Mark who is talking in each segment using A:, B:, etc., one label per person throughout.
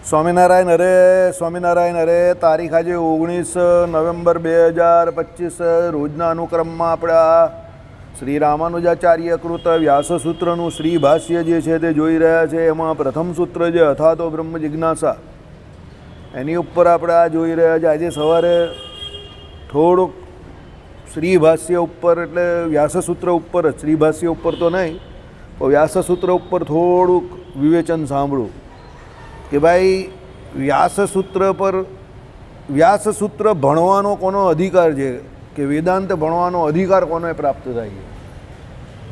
A: સ્વામિનારાયણ હરે તારીખ આજે 19 નવેમ્બર 2025 રોજના અનુક્રમમાં આપણા શ્રી રામાનુજાચાર્ય કૃત વ્યાસસૂત્રનું શ્રી ભાષ્ય જે છે તે જોઈ રહ્યા છે. એમાં પ્રથમ સૂત્ર જે અથાતો બ્રહ્મ જિજ્ઞાસા એની ઉપર આપણે આ જોઈ રહ્યા છે. આજે સવારે થોડુંક શ્રી ભાષ્ય ઉપર એટલે વ્યાસસૂત્ર ઉપર જ, શ્રી ભાષ્ય ઉપર તો નહીં પણ વ્યાસસૂત્ર ઉપર થોડુંક વિવેચન સાંભળું કે ભાઈ વ્યાસસૂત્ર ભણવાનો કોનો અધિકાર છે, કે વેદાંત ભણવાનો અધિકાર કોને પ્રાપ્ત થાય છે.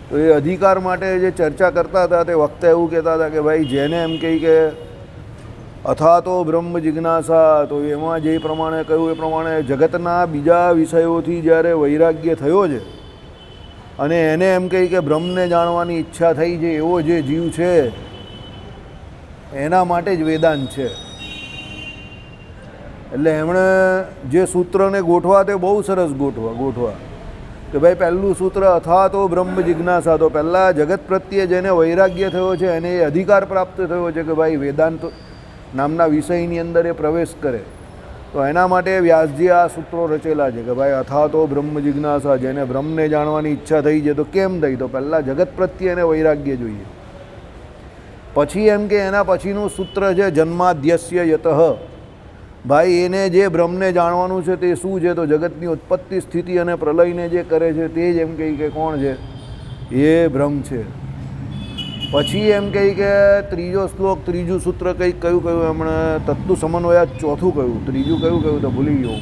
A: તો એ અધિકાર માટે જે ચર્ચા કરતા હતા તે વખતે એવું કહેતા હતા કે ભાઈ જેને એમ કહી કે અથાતો બ્રહ્મ જિજ્ઞાસા, તો એમાં જે પ્રમાણે કહ્યું એ પ્રમાણે જગતના બીજા વિષયોથી જ્યારે વૈરાગ્ય થયો છે અને એને એમ કહી કે બ્રહ્મને જાણવાની ઈચ્છા થઈ છે એવો જે જીવ છે એના માટે જ વેદાંત છે. એટલે એમણે જે સૂત્રને ગોઠવા તે બહુ સરસ ગોઠવા કે ભાઈ પહેલું સૂત્ર અથાતો બ્રહ્મ જિજ્ઞાસા, તો પહેલાં જગત પ્રત્યે જેને વૈરાગ્ય થયો છે એને એ અધિકાર પ્રાપ્ત થયો છે કે ભાઈ વેદાંત નામના વિષયની અંદર એ પ્રવેશ કરે. તો એના માટે વ્યાસજી આ સૂત્રો રચેલા છે કે ભાઈ અથાતો બ્રહ્મ જિજ્ઞાસા, જેને બ્રહ્મને જાણવાની ઈચ્છા થઈ છે તો કેમ થઈ, તો પહેલાં જગત પ્રત્યે એને વૈરાગ્ય જોઈએ. પછી એમ કે એના પછીનું સૂત્ર છે જન્માદ્યસ્ય યતઃ, ભાઈ એને જે બ્રહ્મને જાણવાનું છે તે શું છે, તો જગતની ઉત્પત્તિ સ્થિતિ અને પ્રલયને જે કરે છે તે જ એમ કહી કે કોણ છે, એ બ્રહ્મ છે. પછી એમ કહી કે ત્રીજો શ્લોક, ત્રીજું સૂત્ર કંઈક કયું એમણે તત્વ સમન્વય, ચોથું કયું, ત્રીજું કયું તો ભૂલી ગયો,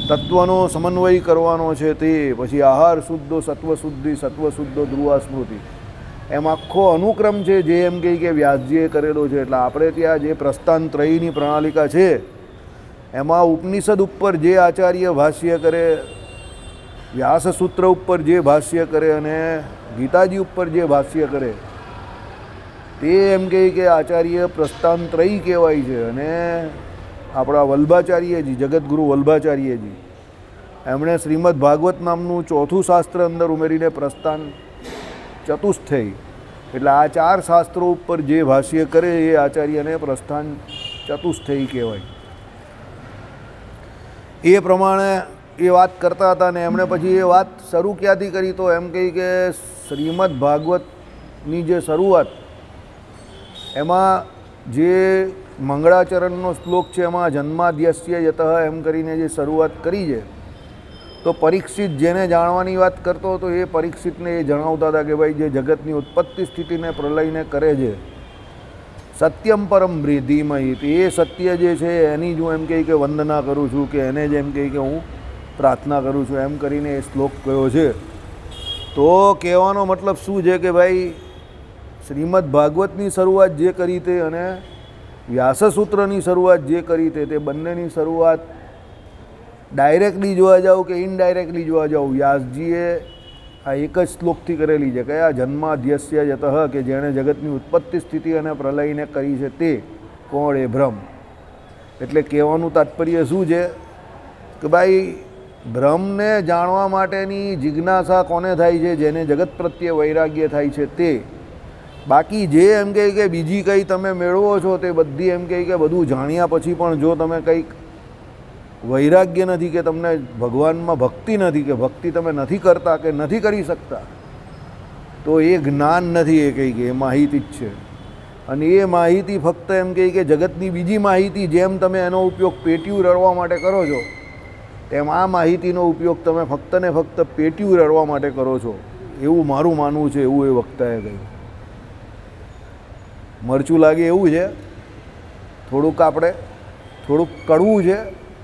A: તત્વનો સમન્વય કરવાનો છે તે. પછી આહાર શુદ્ધો સત્વ શુદ્ધિ, સત્વ શુદ્ધો ધ્રુવા સ્મૃતિ, એમ આખો અનુક્રમ છે જે એમ કહી કે વ્યાસજીએ કરેલો છે. એટલે આપણે ત્યાં જે પ્રસ્થાન ત્રયની પ્રણાલિકા છે એમાં ઉપનિષદ ઉપર જે આચાર્ય ભાષ્ય કરે, વ્યાસસૂત્ર ઉપર જે ભાષ્ય કરે અને ગીતાજી ઉપર જે ભાષ્ય કરે તે એમ કહે કે આચાર્ય પ્રસ્થાન ત્રયી કહેવાય છે. અને આપણા વલ્ભાચાર્યજી, જગતગુરુ વલ્ભાચાર્યજી, એમણે શ્રીમદ ભાગવત નામનું ચોથું શાસ્ત્ર અંદર ઉમેરીને પ્રસ્થાન ચતુષ્થેય, એટલે આ 4 શાસ્ત્રો ઉપર જે ભાષ્ય કરે એ આચાર્યને પ્રસ્થાન ચતુષ્થેય કહેવાય. એ પ્રમાણે એ વાત કરતા હતા. ને એમણે પછી એ વાત શરૂ ક્યાંથી કરી, તો એમ કહી કે શ્રીમદ ભાગવતની જે શરૂઆત એમાં જે મંગળાચરણનો શ્લોક છે એમાં જન્માદ્યસ્ય યતઃ એમ કરીને જે શરૂઆત કરી છે, તો પરીક્ષિત જેને જાણવાની વાત કરતો હતો એ પરીક્ષિતને એ જણાવતા હતા કે ભાઈ જે જગતની ઉત્પત્તિ સ્થિતિને પ્રલયને કરે છે, સત્યમ પરમ ધીમહિ, એ સત્ય જે છે એની જ હું એમ કહી કે વંદના કરું છું, કે એને જ એમ કહી કે હું પ્રાર્થના કરું છું, એમ કરીને એ શ્લોક કયો છે. તો કહેવાનો મતલબ શું છે કે ભાઈ શ્રીમદ ભાગવતની શરૂઆત જે કરી તે અને વ્યાસસૂત્રની શરૂઆત જે કરી તે બંનેની શરૂઆત ડાયરેક્ટલી જોવા જાવ કે ઇનડાયરેક્ટલી જોવા જાવ, વ્યાસજીએ આ એક જ શ્લોકથી કરેલી છે. કયા? જન્માદ્યસ્ય યતઃ, કે જેણે જગતની ઉત્પત્તિ સ્થિતિ અને પ્રલયને કરી છે તે કોણ? એ બ્રહ્મ. એટલે કહેવાનું તાત્પર્ય શું છે કે ભાઈ બ્રહ્મને જાણવા માટેની જિજ્ઞાસા કોને થાય છે? જેને જગત પ્રત્યે વૈરાગ્ય થાય છે તે. બાકી જે એમ કહે કે બીજી કંઈ તમે મેળવો છો તે બધી એમ કહે કે બધું જાણ્યા પછી પણ જો તમે કંઈક વૈરાગ્ય નથી, કે તમને ભગવાનમાં ભક્તિ નથી, કે ભક્તિ તમે નથી કરતા કે નથી કરી શકતા, તો એ જ્ઞાન નથી. એ કહી કે એ માહિતી જ છે. અને એ માહિતી ફક્ત એમ કહી કે જગતની બીજી માહિતી જેમ તમે એનો ઉપયોગ પેટીયું રળવા માટે કરો છો તેમ આ માહિતીનો ઉપયોગ તમે ફક્ત ને ફક્ત પેટીયું રળવા માટે કરો છો, એવું મારું માનવું છે. એવું એ વક્તાએ કહ્યું. મરચું લાગે એવું છે, થોડુંક કડવું છે,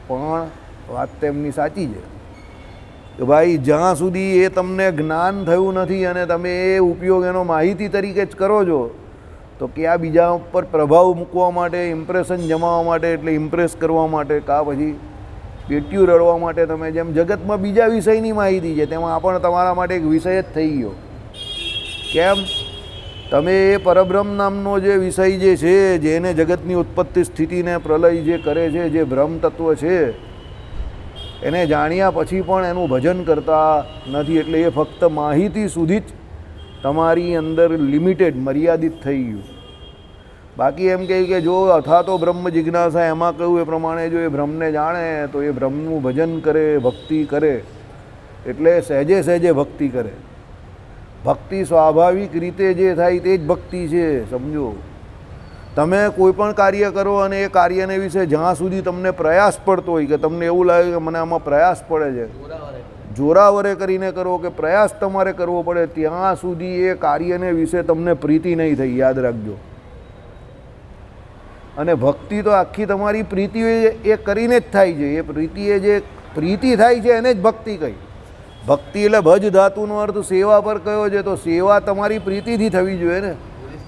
A: પણ વાત તેમની સાચી છે કે ભાઈ જ્યાં સુધી એ તમને જ્ઞાન થયું નથી અને તમે એ ઉપયોગ એનો માહિતી તરીકે જ કરો છો, તો કે આ બીજા ઉપર પ્રભાવ મૂકવા માટે, ઇમ્પ્રેશન જમાવવા માટે, એટલે ઇમ્પ્રેસ કરવા માટે, કા પછી પેટીયું રળવા માટે તમે જેમ જગતમાં બીજા વિષયની માહિતી છે તેમાં આ પણ તમારા માટે એક વિષય જ થઈ ગયો. કેમ? તમે એ પરબ્રહ્મ નામનો જે વિષય જે છે, જેને જગતની ઉત્પત્તિ સ્થિતિને પ્રલય જે કરે છે, જે બ્રહ્મ તત્વ છે, એને જાણ્યા પછી પણ એનું ભજન કરતા નથી. એટલે એ ફક્ત માહિતી સુધી જ તમારી અંદર લિમિટેડ, મર્યાદિત થઈ ગયું. બાકી એમ કહે કે જો અથાતો બ્રહ્મ જિજ્ઞાસા એમાં કહ્યું એ પ્રમાણે જો એ બ્રહ્મને જાણે તો એ બ્રહ્મનું ભજન કરે, ભક્તિ કરે, એટલે સહેજે સહેજે ભક્તિ કરે. ભક્તિ સ્વાભાવિક રીતે જે થાય તે જ ભક્તિ છે. સમજો, તમે કોઈ પણ કાર્ય કરો અને એ કાર્યને વિશે જ્યાં સુધી તમને પ્રયાસ પડતો હોય કે તમને એવું લાગે કે મને આમાં પ્રયાસ પડે છે, જોરાવરે કરીને કરો કે પ્રયાસ તમારે કરવો પડે, ત્યાં સુધી એ કાર્યને વિશે તમને પ્રીતિ નહીં થઈ. યાદ રાખજો. અને ભક્તિ તો આખી તમારી પ્રીતિ એ કરીને જ થાય છે. એ પ્રીતિ એ જે પ્રીતિ થાય છે એને જ ભક્તિ કહી. ભક્તિ એટલે ભજ ધાતુનો અર્થ સેવા પર કયો છે, તો સેવા તમારી પ્રીતિથી થવી જોઈએ ને.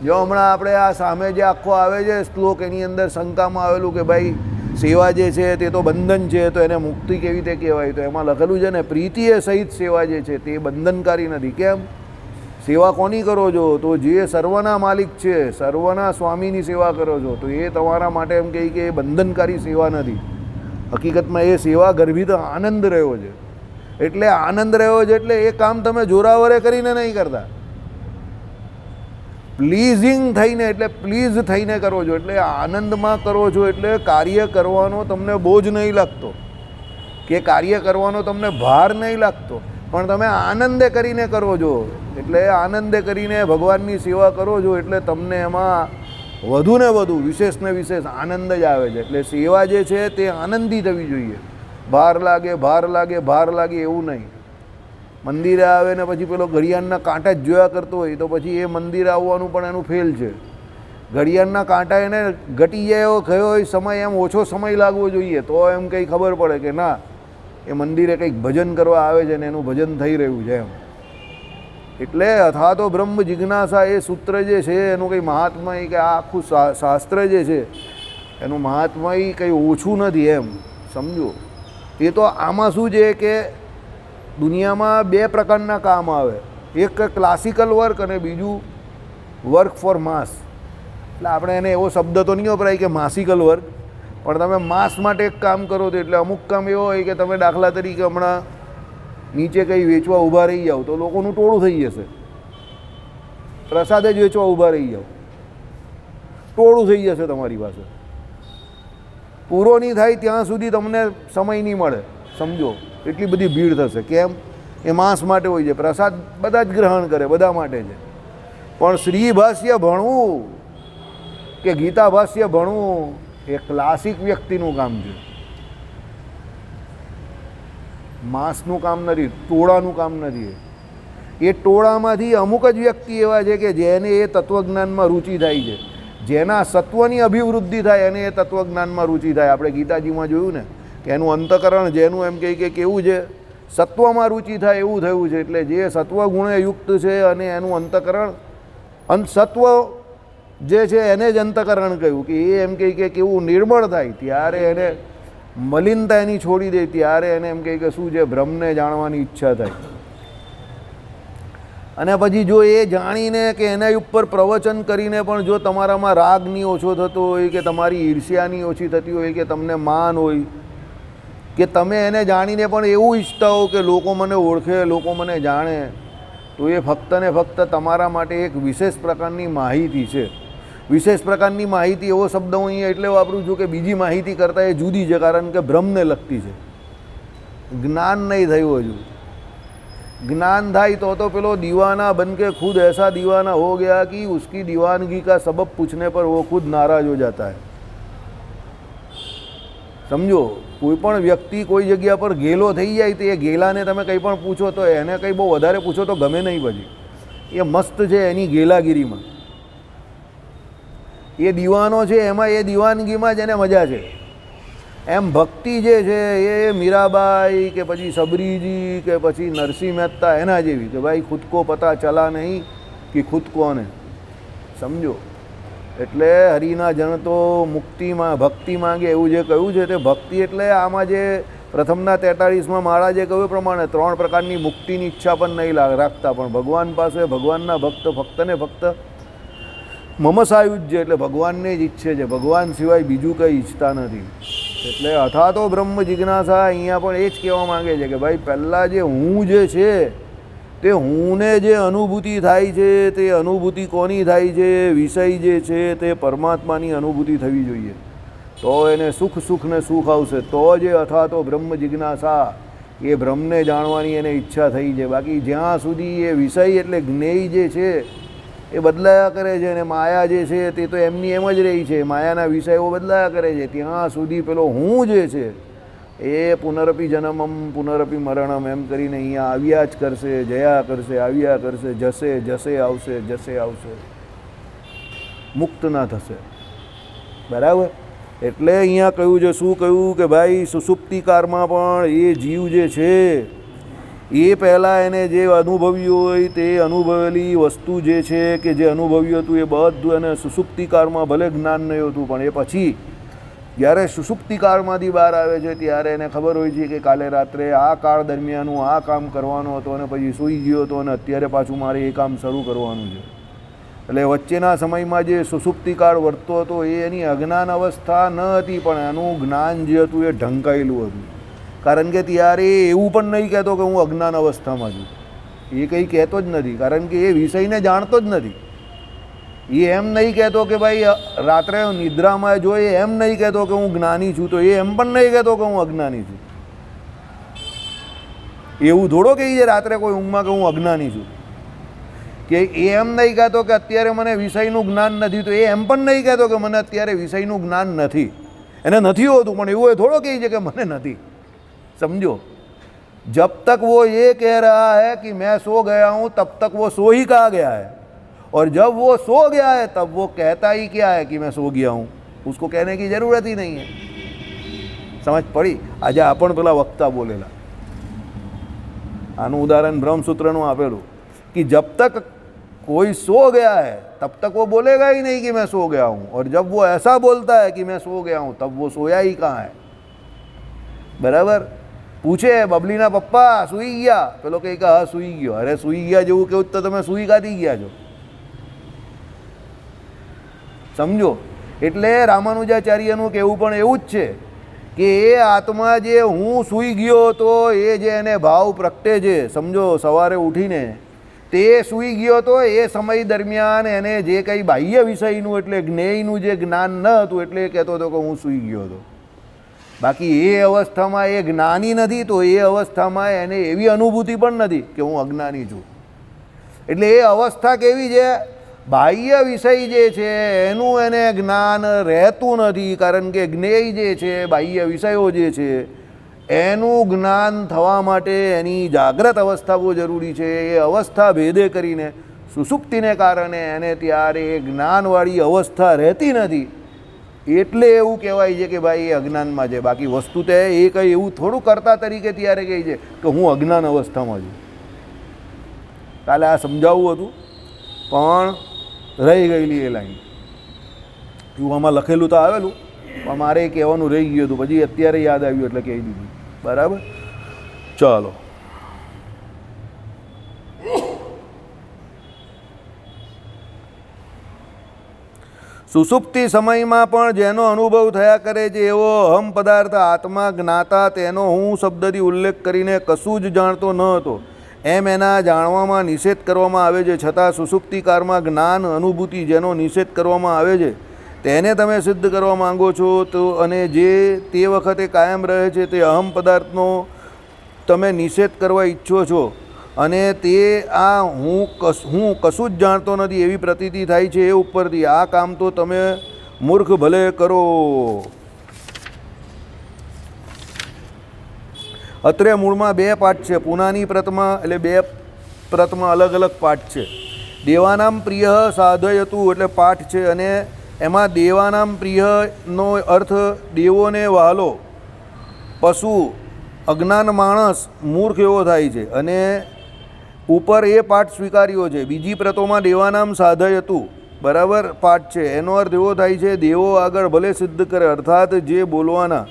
A: જો હમણાં આપણે આ સામે જે આખો આવે છે શ્લોક, એની અંદર શંકામાં આવેલું કે ભાઈ સેવા જે છે તે તો બંધન છે, તો એને મુક્તિ કેવી રીતે કહેવાય? તો એમાં લખેલું છે ને, પ્રીતિ એ સહિત સેવા જે છે તે બંધનકારી નથી. કેમ? સેવા કોની કરો છો? તો જે સર્વના માલિક છે, સર્વના સ્વામીની સેવા કરો છો, તો એ તમારા માટે એમ કહે કે એ બંધનકારી સેવા નથી. હકીકતમાં એ સેવા ગર્ભિત આનંદ રહ્યો છે. એટલે આનંદ રહ્યો છે એટલે એ કામ તમે જોરાવરે કરીને નહીં કરતા, પ્લીઝિંગ થઈને, એટલે પ્લીઝ થઈને કરો છો, એટલે આનંદમાં કરો છો. એટલે કાર્ય કરવાનો તમને બોજ નહીં લાગતો કે કાર્ય કરવાનો તમને ભાર નહીં લાગતો, પણ તમે આનંદે કરીને કરો છો. એટલે આનંદે કરીને ભગવાનની સેવા કરો છો એટલે તમને એમાં વધુ ને વધુ, વિશેષ ને વિશેષ આનંદ જ આવે છે. એટલે સેવા જે છે તે આનંદી થવી જોઈએ. ભાર લાગે, ભાર લાગે, ભાર લાગે એવું નહીં. મંદિરે આવે ને પછી પેલો ઘડિયાળના કાંટા જ જોયા કરતો હોય તો પછી એ મંદિરે આવવાનું પણ એનું ફેલ છે. ઘડિયાળના કાંટા એને ઘટી જાય એવો કયો હોય સમય, એમ ઓછો સમય લાગવો જોઈએ, તો એમ કંઈ ખબર પડે કે ના એ મંદિરે કંઈક ભજન કરવા આવે છે ને એનું ભજન થઈ રહ્યું છે એમ. એટલે અથાતો બ્રહ્મ જિજ્ઞાસા એ સૂત્ર જે છે એનું કંઈ મહાત્મા, કે આ આખું શાસ્ત્ર જે છે એનું મહાત્મા કંઈ ઓછું નથી એમ. સમજો, એ તો આમાં શું છે કે દુનિયામાં બે પ્રકારના કામ આવે, એક ક્લાસિકલ વર્ક અને બીજું વર્ક ફોર માસ. એટલે આપણે એને એવો શબ્દ તો નહીં વપરાય કે માસિકલ વર્ક, પણ તમે માસ માટે એક કામ કરો તો એટલે અમુક કામ એવો હોય કે તમે દાખલા તરીકે હમણાં નીચે કંઈ વેચવા ઊભા રહી જાઓ તો લોકોનું ટોળું થઈ જશે. પ્રસાદ જ વેચવા ઊભા રહી જાઓ, ટોળું થઈ જશે તમારી પાસે. પૂરો નહીં થાય ત્યાં સુધી તમને સમય નહીં મળે. સમજો, એટલી બધી ભીડ થશે. કેમ? એ માસ માટે હોય છે. પ્રસાદ બધા જ ગ્રહણ કરે, બધા માટે છે. પણ શ્રી ભાષ્ય ભણવું કે ગીતા ભાષ્ય ભણવું એ ક્લાસિક વ્યક્તિનું કામ છે, માસનું કામ નથી, ટોળાનું કામ નથી. એ ટોળામાંથી અમુક જ વ્યક્તિ એવા છે કે જેને એ તત્વજ્ઞાનમાં રુચિ થાય છે, જેના સત્વની અભિવૃદ્ધિ થાય અને એ તત્વજ્ઞાનમાં રુચિ થાય. આપણે ગીતાજીમાં જોયું ને કે એનું અંતકરણ જેનું એમ કહે કે કેવું છે, સત્વમાં રુચિ થાય એવું થયું છે. એટલે જે સત્વ ગુણે યુક્ત છે અને એનું અંતકરણ, સત્વ જે છે એને જ અંતકરણ કહ્યું કે એ એમ કહે કે કેવું નિર્મળ થાય ત્યારે એને મલિનતા એની છોડી દે, ત્યારે એને એમ કહે કે શું છે, બ્રહ્મને જાણવાની ઈચ્છા થાય. અને પછી જો એ જાણીને કે એના ઉપર પ્રવચન કરીને પણ જો તમારામાં રાગ નહીં ઓછો થતો હોય, કે તમારી ઈર્ષ્યાની ઓછી થતી હોય, કે તમને માન હોય, કે તમે એને જાણીને પણ એવું ઈચ્છતા હો કે લોકો મને ઓળખે, લોકો મને જાણે, તો એ ફક્ત ને ફક્ત તમારા માટે એક વિશેષ પ્રકારની માહિતી છે. વિશેષ પ્રકારની માહિતી એવો શબ્દ હું અહીંયા એટલે વાપરું છું કે બીજી માહિતી કરતાં એ જુદી છે, કારણ કે બ્રહ્મને લગતી છે. જ્ઞાન નહીં થયું હજુ. જ્ઞાન થાય તો પેલો દીવાના બન કે ખુદ ऐसा दीवाना हो गया कि उसकी दीवानगी का सबब पूछने पर वो खुद नाराज हो जाता है. સમજો, કોઈ પણ વ્યક્તિ કોઈ જગ્યા પર ગેલો થઈ જાય તો એ ગેલાને તમે કંઈ પણ પૂછો તો એને કંઈ બહુ વધારે પૂછો તો ગમે નહીં. પછી એ મસ્ત છે એની ગેલાગીરીમાં, એ દીવાનો છે એમાં, એ દીવાનગીમાં જ એને મજા છે. એમ ભક્તિ જે છે એ મીરાબાઈ કે પછી સબરીજી કે પછી નરસિંહ મહેતા એના જેવી કે ભાઈ ખુદ કો પતા ચલા નહીં કે ખુદ કોને. સમજો, એટલે હરિના જન તો મુક્તિમાં ભક્તિ માંગે એવું જે કહ્યું છે તે ભક્તિ એટલે આમાં જે પ્રથમના 43માં માળા જે કહ્યું પ્રમાણે 3 પ્રકારની મુક્તિની ઈચ્છા પણ નહીં રાખતા, પણ ભગવાન પાસે ભગવાનના ભક્ત ફક્ત ને ફક્ત મમ સાયુજ્ય એટલે ભગવાનને જ ઈચ્છે છે, ભગવાન સિવાય બીજું કંઈ ઈચ્છતા નથી. એટલે અથાતો બ્રહ્મ જિજ્ઞાસા અહીંયા પણ એ જ કહેવા માંગે છે કે ભાઈ પહેલાં જે હું જે છે તે હુંને જે અનુભૂતિ થાય છે તે અનુભૂતિ કોની થાય છે? વિષય જે છે તે પરમાત્માની અનુભૂતિ થવી જોઈએ, તો એને સુખ ને સુખ આવશે. તો જે અથવા તો બ્રહ્મ જિજ્ઞાસા, એ બ્રહ્મને જાણવાની એને ઈચ્છા થઈ છે. બાકી જ્યાં સુધી એ વિષય એટલે જ્ઞેય જે છે એ બદલાયા કરે છે, અને માયા જે છે તે તો એમની એમ જ રહી છે, માયાના વિષયો બદલાયા કરે છે, ત્યાં સુધી પેલો હું જે છે એ પુનરપી જન્મમ પુનરપી મરણમ એમ કરીને અહીંયા આવ્યા જ કરશે, જયા કરશે, આવ્યા કરશે, જશે જશે આવશે, જશે આવશે, મુક્ત ના થશે. બરાબર? એટલે અહીંયા કહ્યું છે, શું કહ્યું કે ભાઈ સુષુપ્તિકારમાં પણ એ જીવ જે છે એ પહેલાં એને જે અનુભવ્યું હોય તે અનુભવેલી વસ્તુ જે છે કે જે અનુભવ્યું હતું એ બધું એને સુષુપ્તિકારમાં ભલે જ્ઞાન નહીં હતું, પણ એ પછી જ્યારે સુષુપ્તિકાળમાંથી બહાર આવે છે ત્યારે એને ખબર હોય છે કે કાલે રાત્રે આ કાળ દરમિયાન હું આ કામ કરવાનો હતો અને પછી સૂઈ ગયો હતો, અને અત્યારે પાછું મારે એ કામ શરૂ કરવાનું છે. એટલે વચ્ચેના સમયમાં જે સુષુપ્તિકાળ વર્તતો હતો એ એની અજ્ઞાન અવસ્થા ન હતી, પણ એનું જ્ઞાન જે હતું એ ઢંકાયેલું હતું. કારણ કે ત્યારે એવું પણ નહીં કહેતો કે હું અજ્ઞાન અવસ્થામાં છું, એ કંઈ કહેતો જ નથી, કારણ કે એ વિષયને જાણતો જ નથી. એ એમ નહીં કહેતો કે ભાઈ રાત્રે નિદ્રામાં જોઈએ, એમ નહીં કહેતો કે હું જ્ઞાની છું, તો એ એમ પણ નહીં કહેતો કે હું અજ્ઞાની છું. એવું થોડો કહે છે રાત્રે કોઈ ઊંઘમાં કે હું અજ્ઞાની છું, કે એ એમ નહીં કહેતો કે અત્યારે મને વિષયનું જ્ઞાન નથી, તો એ એમ પણ નહીં કહેતો કે મને અત્યારે વિષયનું જ્ઞાન નથી. એને નથી હોતું, પણ એવું એ થોડો કહે છે કે મને નથી. समझो, जब तक वो ये कह रहा है कि मैं सो गया हूँ, तब तक वो सो ही कहा गया है, और जब वो सो गया है तब वो कहता ही क्या है कि मैं सो गया हूँ, उसको कहने की ज़रूरत ही नहीं है. समझ पड़ी? આજે આપણ પેલા વક્તા બોલેલા આનું ઉદાહરણ બ્રહ્મસૂત્રનું આપેલું कि जब तक कोई सो गया है तब तक वो बोलेगा ही नहीं कि मैं सो गया हूँ, और जब वो ऐसा बोलता है कि मैं सो गया हूँ तब वो सोया ही कहाँ है. बराबर? પૂછે બબલીના પપ્પા સૂઈ ગયા, પેલો કહે કે હા સૂઈ ગયો. અરે સૂઈ ગયા જેવું કેવું તો તમે સૂઈ કાઢી ગયા છો. સમજો? એટલે રામાનુજાચાર્યનું કહેવું પણ એવું જ છે કે એ આત્મા જે હું સૂઈ ગયો હતો એ જે એને ભાવ પ્રગટે છે, સમજો સવારે ઉઠીને તે સૂઈ ગયો હતો એ સમય દરમિયાન એને જે કંઈ બાહ્ય વિષયનું એટલે જ્ઞેયનું જે જ્ઞાન ન હતું એટલે એ કહેતો હતો કે હું સૂઈ ગયો હતો. બાકી એ અવસ્થામાં એ જ્ઞાની નથી, તો એ અવસ્થામાં એને એવી અનુભૂતિ પણ નથી કે હું અજ્ઞાની છું. એટલે એ અવસ્થા કેવી છે? બાહ્ય વિષય જે છે એનું એને જ્ઞાન રહેતું નથી, કારણ કે જ્ઞેય જે છે બાહ્ય વિષયો જે છે એનું જ્ઞાન થવા માટે એની જાગ્રત અવસ્થા બહુ જરૂરી છે. એ અવસ્થા ભેદે કરીને સુષુપ્તિને કારણે એને ત્યારે એ જ્ઞાનવાળી અવસ્થા રહેતી નથી, એટલે એવું કહેવાય છે કે ભાઈ એ અજ્ઞાનમાં છે. બાકી વસ્તુ તે એ કંઈ એવું થોડું કરતા તરીકે ત્યારે કહે છે કે હું અજ્ઞાન અવસ્થામાં છું. કાલે આ સમજાવવું હતું પણ રહી ગયેલી એ લાઈન. એવું આમાં લખેલું તો આવેલું પણ મારે કહેવાનું રહી ગયું હતું, પછી અત્યારે યાદ આવ્યું એટલે કહી દીધું. બરાબર? ચાલો. સુષુપ્તિ સમયમાં પણ જેનો અનુભવ થયા કરે છે એવો અહમ પદાર્થ આત્મા જ્ઞાતા તેનો હું શબ્દથી ઉલ્લેખ કરીને કશું જ જાણતો ન હતો એમ એના જાણવામાં નિષેધ કરવામાં આવે છે. છતાં સુષુપ્તિકાળમાં જ્ઞાન અનુભૂતિ જેનો નિષેધ કરવામાં આવે છે તેને તમે સિદ્ધ કરવા માંગો છો, તો અને જે તે વખતે કાયમ રહે છે તે અહમ પદાર્થનો તમે નિષેધ કરવા ઈચ્છો છો, અને તે આ હું કશું જ જાણતો નથી એવી પ્રતીતિ થાય છે એ ઉપરથી આ કામ તો તમે મૂર્ખ ભલે કરો. અત્રે મૂળમાં બે પાઠ છે. પૂનાની પ્રતમાં એટલે બે પ્રતમાં અલગ અલગ પાઠ છે. દેવાનામ પ્રિય સાધયતું એટલે પાઠ છે, અને એમાં દેવાનામ પ્રિયનો અર્થ દેવોને વહાલો, પશુ અજ્ઞાન માણસ મૂર્ખ એવો થાય છે, અને ઉપર એ પાઠ સ્વીકાર્યો છે. બીજી પ્રતોમાં દેવાનામ સાધયતું બરાબર પાઠ છે, એનો અર્થ એવો થાય છે દેવો આગળ ભલે સિદ્ધ કરે, અર્થાત જે બોલવાના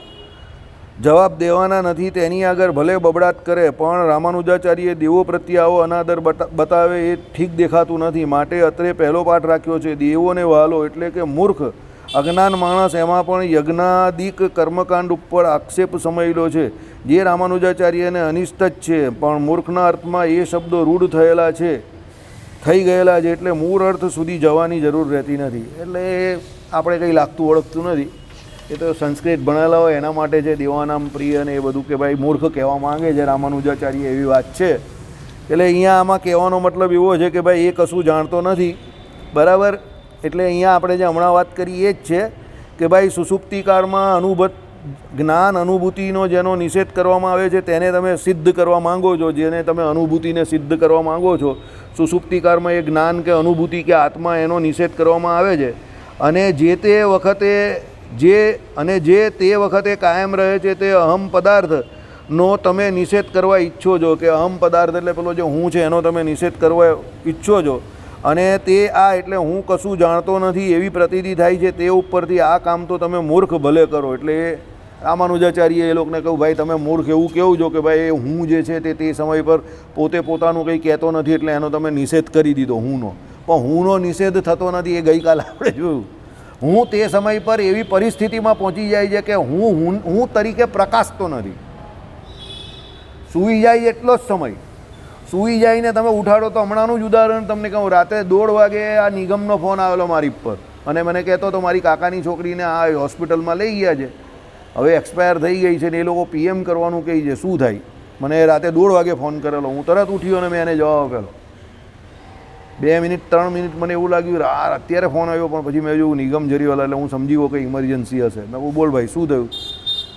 A: જવાબ દેવાના નથી તેની આગળ ભલે બબડાટ કરે, પણ રામાનુજાચાર્યે દેવો પ્રત્યે આવો અનાદર બતાવે એ ઠીક દેખાતું નથી. માટે અત્રે પહેલો પાઠ રાખ્યો છે દેવોને વહાલો, એટલે કે મૂર્ખ અજ્ઞાન માણસ એમાં પણ યજ્ઞાદિક કર્મકાંડ ઉપર આક્ષેપ સમયેલો છે, જે રામાનુજાચાર્યને અનિષ્ટ જ છે, પણ મૂર્ખના અર્થમાં એ શબ્દો રૂઢ થઈ ગયેલા છે, એટલે મૂળ અર્થ સુધી જવાની જરૂર રહેતી નથી. એટલે આપણે કંઈ લાગતું ઓળખતું નથી, એ તો સંસ્કૃત ભણેલા હોય એના માટે છે દેવાનામ પ્રિય અને એ બધું, કે ભાઈ મૂર્ખ કહેવા માંગે છે રામાનુજાચાર્ય, એવી વાત છે. એટલે અહીંયા આમાં કહેવાનો મતલબ એવો છે કે ભાઈ એ કશું જાણતો નથી, બરાબર. એટલે અહીંયા આપણે જે હમણાં વાત કરી એ જ છે કે ભાઈ સુષુપ્તિકાળમાં જ્ઞાન અનુભૂતિનો જેનો નિષેધ કરવામાં આવે છે તેને તમે સિદ્ધ કરવા માંગો છો, જેને તમે અનુભૂતિને સિદ્ધ કરવા માંગો છો. સુષુપ્તિકાળમાં એ જ્ઞાન કે અનુભૂતિ કે આત્મા એનો નિષેધ કરવામાં આવે છે, અને જે તે વખતે કાયમ રહે છે તે અહમ પદાર્થનો તમે નિષેધ કરવા ઈચ્છો છો, કે અહમ પદાર્થ એટલે પેલો જે હું છે એનો તમે નિષેધ કરવા ઈચ્છો છો, અને તે એટલે હું કશું જાણતો નથી એવી પ્રતીતિ થાય છે, તે ઉપરથી આ કામ તો તમે મૂર્ખ ભલે કરો. એટલે રામાનુજાચાર્ય એ લોકોને કહું, ભાઈ તમે મૂર્ખ એવું કહેવું છો કે ભાઈ એ હું જે છે તે સમય પર પોતે પોતાનું કંઈ કહેતો નથી, એટલે એનો તમે નિષેધ કરી દીધો હુંનો. પણ હુંનો નિષેધ થતો નથી, એ ગઈકાલે આપણે જોયું. હું તે સમય પર એવી પરિસ્થિતિમાં પહોંચી જાય છે કે હું તરીકે પ્રકાશતો નથી. સૂઈ જાય એટલો જ સમય, સૂઈ જઈને તમે ઉઠાડો. તો હમણાંનું જ ઉદાહરણ તમને કહું, રાતે 1:30 વાગે આ નિગમનો ફોન આવેલો મારી પર, અને મને કહેતો હતો મારી કાકાની છોકરીને આ હોસ્પિટલમાં લઈ ગયા છે, હવે એક્સપાયર થઈ ગઈ છે ને એ લોકો PM કરવાનું કહે છે, શું થાય. મને રાતે 1:30 વાગે ફોન કરેલો, હું તરત ઉઠ્યો અને મેં એને જવાબ આપેલો. 2 મિનિટ 3 મિનિટ મને એવું લાગ્યું અત્યારે ફોન આવ્યો, પણ પછી મેં જોયું નિગમ જરીવાલા, એટલે હું સમજી ગયો કે ઇમરજન્સી હશે. મેં કહું બોલ ભાઈ શું થયું?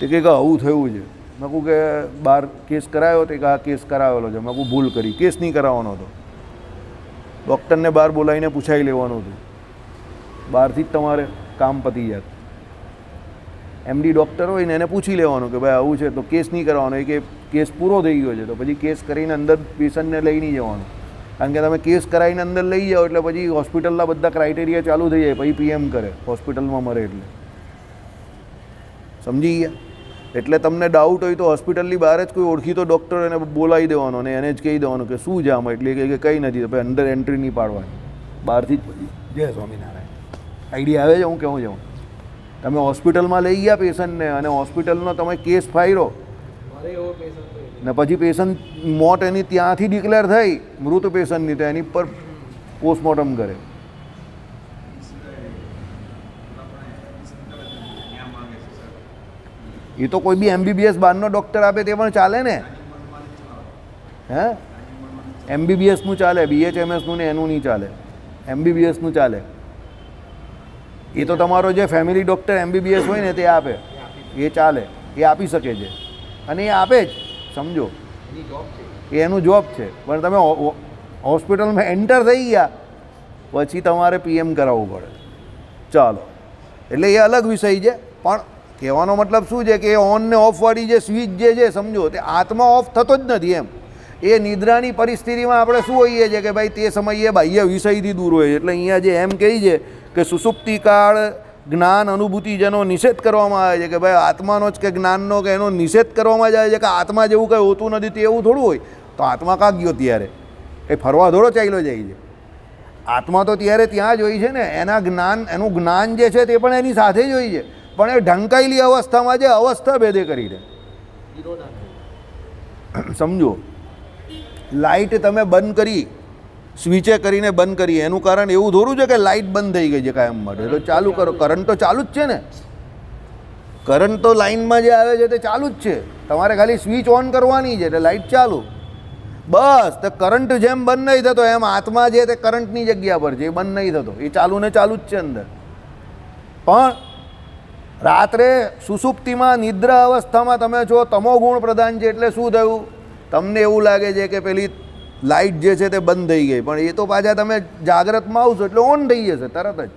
A: તે કહે કે આવું થયું છે. મેં કહું કે બહાર કેસ કરાયો? તે કહે કેસ કરાવેલો છે. મેં કહું ભૂલ કરી, કેસ નહીં કરાવવાનો હતો, ડૉક્ટરને બહાર બોલાવીને પૂછાઈ લેવાનું હતું, બહારથી જ તમારે કામ પતી જાત. MD ડૉક્ટર હોય ને એને પૂછી લેવાનું કે ભાઈ આવું છે, તો કેસ નહીં કરવાનો. એ કે કેસ પૂરો થઈ ગયો છે, તો પછી કેસ કરીને અંદર પેશન્ટને લઈ નહીં જવાનું, કારણ કે તમે કેસ કરાવીને અંદર લઈ જાઓ એટલે પછી હોસ્પિટલના બધા ક્રાઇટેરિયા ચાલુ થઈ જાય, પછી PM કરે, હોસ્પિટલમાં મરે. એટલે સમજી ગયા? એટલે તમને ડાઉટ હોય તો હોસ્પિટલની બહાર જ કોઈ ઓળખીતો ડૉક્ટર એને બોલાવી દેવાનો અને એને જ કહી દેવાનું કે શું છે આમાં. એટલે કે કંઈ નથી, તો ભાઈ અંદર એન્ટ્રી નહીં પાડવાની, બહારથી જ. જય સ્વામિનારાયણ. આઈડિયા આવે છે હું કેવું જાઉં? તમે હોસ્પિટલમાં લઈ ગયા પેશન્ટને, અને હોસ્પિટલનો તમે કેસ ફાયરો, ને પછી પેશન્ટ મોત એની ત્યાંથી ડિક્લેર થઈ, મૃત પેશન્ટની, તો એની પર પોસ્ટમોર્ટમ કરે. એ તો કોઈ બી MBBS બહારનો ડૉક્ટર આપે તે પણ ચાલે ને. હે MBBSનું ચાલે, BHMSનું ને એનું નહીં ચાલે, MBBSનું ચાલે. એ તો તમારો જે ફેમિલી ડૉક્ટર MBBS હોય ને તે આપે, એ ચાલે, એ આપી શકે છે, અને એ આપે જ, સમજો એ એનું જોબ છે. પણ તમે હોસ્પિટલમાં એન્ટર થઈ ગયા પછી તમારે PM કરાવવું પડે. ચાલો, એટલે એ અલગ વિષય છે. પણ કહેવાનો મતલબ શું છે કે ઓન ને ઓફ વાળી જે સ્વિચ જે છે, સમજો તે આત્મા ઓફ થતો જ નથી એમ. એ નિદ્રાની પરિસ્થિતિમાં આપણે શું હોઈએ છીએ કે ભાઈ તે સમયે બાહ્ય વિષયથી દૂર હોય. એટલે અહીંયા જે એમ કહી છે કે સુષુપ્તિકાળ જ્ઞાન અનુભૂતિ જેનો નિષેધ કરવામાં આવે છે, કે ભાઈ આત્માનો જ કે જ્ઞાનનો કે એનો નિષેધ કરવામાં જ આવે છે, કે આત્મા જેવું કંઈ હોતું નથી, તે એવું થોડું હોય. તો આત્મા કાં ગયો ત્યારે? એ ફરવા થોડો ચાલ્યો જાય છે. આત્મા તો ત્યારે ત્યાં જ હોય છે ને. એનું જ્ઞાન જે છે તે પણ એની સાથે જ હોય છે, પણ એ ઢંકાયેલી અવસ્થામાં જે અવસ્થા ભેદે કરી દે. સમજો, લાઇટ તમે બંધ કરી, સ્વિચે કરીને બંધ કરી, એનું કારણ એવું થોડું છે કે લાઇટ બંધ થઈ ગઈ છે કાયમ માટે. તો ચાલુ કરો, કરંટ તો ચાલુ જ છે ને. કરંટ તો લાઇનમાં જે આવે છે તે ચાલુ જ છે, તમારે ખાલી સ્વિચ ઓન કરવાની છે એટલે લાઇટ ચાલુ. બસ. તો કરંટ જેમ બંધ નહીં થતો એમ આત્મા જે તે કરંટની જગ્યા પર છે, એ બંધ નહીં થતો, એ ચાલુ ને ચાલુ જ છે અંદર. પણ રાત્રે સુષુપ્તિમાં નિદ્રા અવસ્થામાં તમે છો, તમો ગુણ પ્રધાન છે, એટલે શું થયું? તમને એવું લાગે છે કે પેલી લાઇટ જે છે તે બંધ થઈ ગઈ, પણ એ તો પાછા તમે જાગ્રતમાં આવશો એટલે ઓન થઈ જશે તરત જ.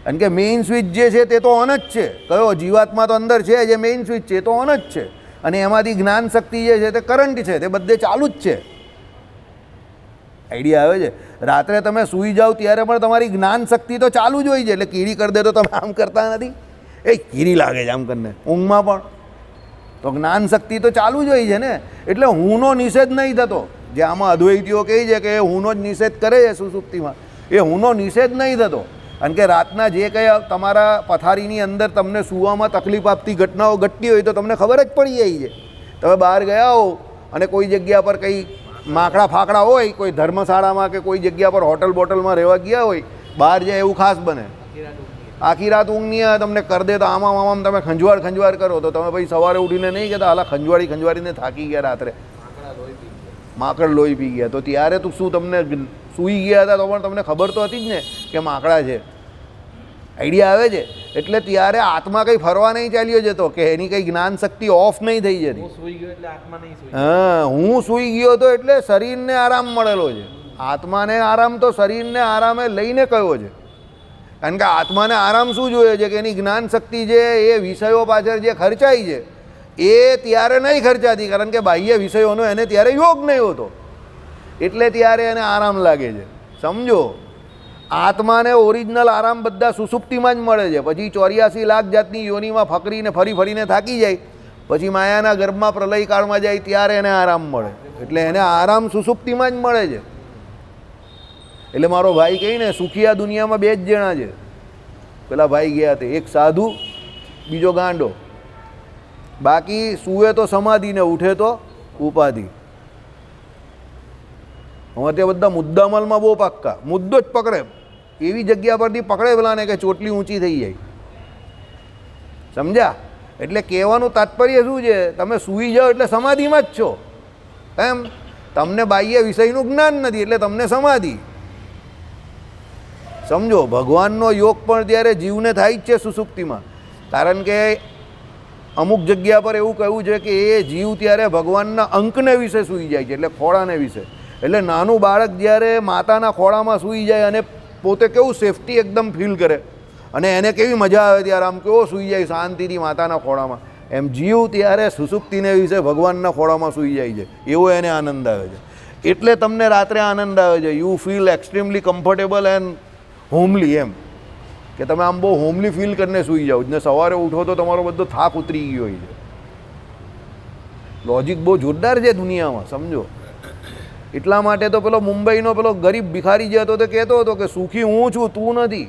A: કારણ કે મેઇન સ્વિચ જે છે તે તો ઓન જ છે. કયો? જીવાત્મા તો અંદર છે, જે મેઇન સ્વિચ છે એ તો ઓન જ છે, અને એમાંથી જ્ઞાન શક્તિ જે છે તે કરંટ છે, તે બધે ચાલુ જ છે. આઈડિયા આવે છે? રાત્રે તમે સૂઈ જાઓ ત્યારે પણ તમારી જ્ઞાન શક્તિ તો ચાલુ જ હોય છે. એટલે કીડી કરી દે તો તમે આમ કરતા નથી, એ કીડી લાગે છે આમ કરીને. ઊંઘમાં પણ તો જ્ઞાન શક્તિ તો ચાલુ જ હોય છે ને. એટલે હુંનો નિષેધ નહીં થતો. જે આમાં અદ્વૈતીઓ કહે છે કે હુંનો જ નિષેધ કરે છે સુષુપ્તિમાં, એ હુંનો નિષેધ નહીં થતો. કારણ કે રાતના જે કંઈ તમારા પથારીની અંદર તમને સૂવામાં તકલીફ આપતી ઘટનાઓ ઘટતી હોય તો તમને ખબર જ પડી જાય છે. તમે બહાર ગયા હો અને કોઈ જગ્યા પર કંઈ માકડા ફાકડા હોય, કોઈ ધર્મશાળામાં કે કોઈ જગ્યા પર હોટલ બોટલમાં રહેવા ગયા હોય, બહાર જાય એવું ખાસ બને. આખી રાત ઊંઘ નહીં આવે, તમને કરી દે તો આમાં તમે ખંજવાળ કરો તો તમે ભાઈ સવારે ઉઠીને નહીં કહેતા હાલા ખંજવાળીને થાકી ગયા, રાત્રે માકડ લોહી પી ગયા. તો ત્યારે તું શું તમને સૂઈ ગયા હતા તો પણ તમને ખબર તો હતી જ ને કે માકડા છે, આઈડિયા આવે છે. એટલે ત્યારે આત્મા કંઈ ફરવા નહીં ચાલ્યો જતો કે એની કંઈ જ્ઞાન શક્તિ ઓફ નહીં થઈ જતી. હા, હું સૂઈ ગયો હતો એટલે શરીરને આરામ મળેલો છે. આત્માને આરામ તો શરીરને આરામે લઈને કયો છે. કારણ કે આત્માને આરામ શું જોઈએ છે કે એની જ્ઞાન શક્તિ છે એ વિષયો પાછળ જે ખર્ચાઈ છે એ ત્યારે નહીં ખર્ચાતી, કારણ કે બાહ્ય વિષયોનો એને ત્યારે યોગ નહીં હોતો, એટલે ત્યારે એને આરામ લાગે છે. સમજો, આત્માને ઓરિજિનલ આરામ બધા સુસુપ્તિમાં જ મળે છે. પછી 84 લાખ જાતની યોનિમાં ફકરીને ફરીને થાકી જાય, પછી માયાના ગર્ભમાં પ્રલયકાળમાં જાય ત્યારે એને આરામ મળે. એટલે એને આરામ સુસુપ્તિમાં જ મળે છે. એટલે મારો ભાઈ કહીને સુખી આ દુનિયામાં બે જ જણા છે. પેલા ભાઈ ગયા તે, એક સાધુ, બીજો ગાંડો. બાકી સૂવે તો સમાધિ ને ઉઠે તો ઉપાધિ. હવે તે બધા મુદ્દામલમાં બહુ પાક્કા, મુદ્દો જ પકડે. એવી જગ્યા પરથી પકડે પેલાને કે ચોટલી ઊંચી થઈ જાય. સમજ્યા? એટલે કહેવાનું તાત્પર્ય શું છે, તમે સૂઈ જાઓ એટલે સમાધિમાં જ છો. એમ તમને બાહ્ય વિષયનું જ્ઞાન નથી એટલે તમને સમાધિ. સમજો, ભગવાનનો યોગ પણ ત્યારે જીવને થાય જ છે સુસુપ્તિમાં. કારણ કે અમુક જગ્યા પર એવું કહ્યું છે કે એ જીવ ત્યારે ભગવાનના અંકને વિશે સૂઈ જાય છે, એટલે ખોળાને વિશે. એટલે નાનું બાળક જ્યારે માતાના ખોળામાં સૂઈ જાય અને પોતે કેવું સેફટી એકદમ ફીલ કરે અને એને કેવી મજા આવે ત્યારે આમ કેવો સૂઈ જાય શાંતિથી માતાના ખોળામાં, એમ જીવ ત્યારે સુસુપ્તિને વિશે ભગવાનના ખોળામાં સૂઈ જાય છે, એવો એને આનંદ આવે છે. એટલે તમને રાત્રે આનંદ આવે છે. You feel extremely comfortable and homely, એમ કે તમે આમ બહુ હોમલી ફીલ કરીને સૂઈ જાઓ ને સવારે ઉઠો તો તમારો બધો થાક ઉતરી ગયો હોય છે. લોજિક બહુ જોરદાર છે દુનિયામાં, સમજો. એટલા માટે તો પેલો મુંબઈનો પેલો ગરીબ ભિખારી જે હતો તે કહેતો હતો કે સુખી હું છું, તું નથી.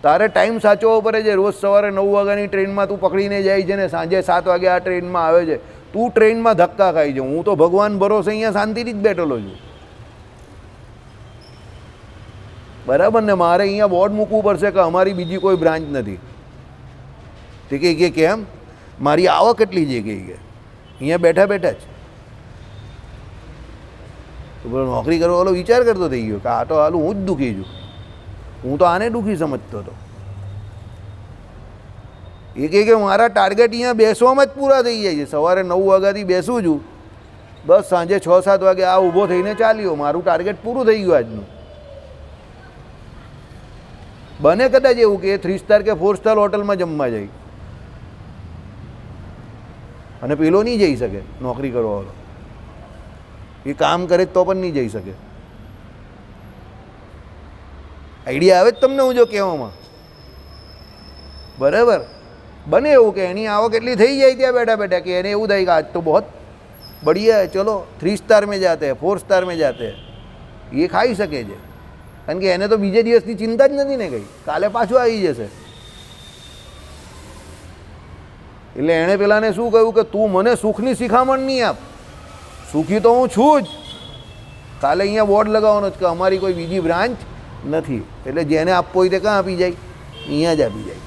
A: તારે ટાઈમ સાચવવો પડે છે. રોજ સવારે 9 વાગ્યાની ટ્રેનમાં તું પકડીને જાય છે ને સાંજે 7 વાગે આ ટ્રેનમાં આવે છે. તું ટ્રેનમાં ધક્કા ખાઈ છે. હું તો ભગવાન ભરોસે અહીંયા શાંતિથી જ બેઠેલો છું. બરાબર ને? મારે અહીંયા બોર્ડ મૂકવું પડશે કે અમારી બીજી કોઈ બ્રાન્ચ નથી. તે કે કેમ? મારી આવક કેટલી છે કે અહીંયા બેઠા બેઠા જ. તો પેલો નોકરી કરવાવાળો વિચાર કરતો થઈ ગયો કે આ તો હાલું હું જ દુઃખી છું. હું તો આને દુઃખી સમજતો હતો. એ કે મારા ટાર્ગેટ અહીંયા બેસવામાં જ પૂરા થઈ જાય છે. સવારે 9 વાગ્યાથી બેસું છું, બસ સાંજે 6-7 વાગે આ ઊભો થઈને ચાલ્યો. મારું ટાર્ગેટ પૂરું થઈ ગયું આજનું. બને કદાચ એવું કે 3 સ્ટાર કે 4 સ્ટાર હોટલમાં જમવા જાય અને પેલો નહીં જઈ શકે નોકરી કરવાવાળો. એ કામ કરે તો પણ નહીં જઈ શકે. આઈડિયા આવે જ તમને હું જો કહેવામાં? બરાબર. બને એવું કે એની આવક એટલી થઈ જાય ત્યાં બેઠા બેઠા કે એને એવું થાય કે આજ તો બહુ બઢિયા, ચલો 3 સ્ટાર મેં જાતે હૈ, 4 સ્ટાર મેં જાતે હૈ. એ ખાઈ શકે છે કારણ કે એને તો બીજે દિવસની ચિંતા જ નથી ને કંઈ, કાલે પાછું આવી જશે. એટલે એણે પેલાને શું કહ્યું કે તું મને સુખની શિખામણ નહીં આપ, સુખી તો હું છું જ. કાલે અહીંયા બોર્ડ લગાવવાનો જ કે અમારી કોઈ બીજી બ્રાન્ચ નથી. એટલે જેને આપવો હોય તે ક્યાં આપી જાય? અહીંયા જ આપી જાય.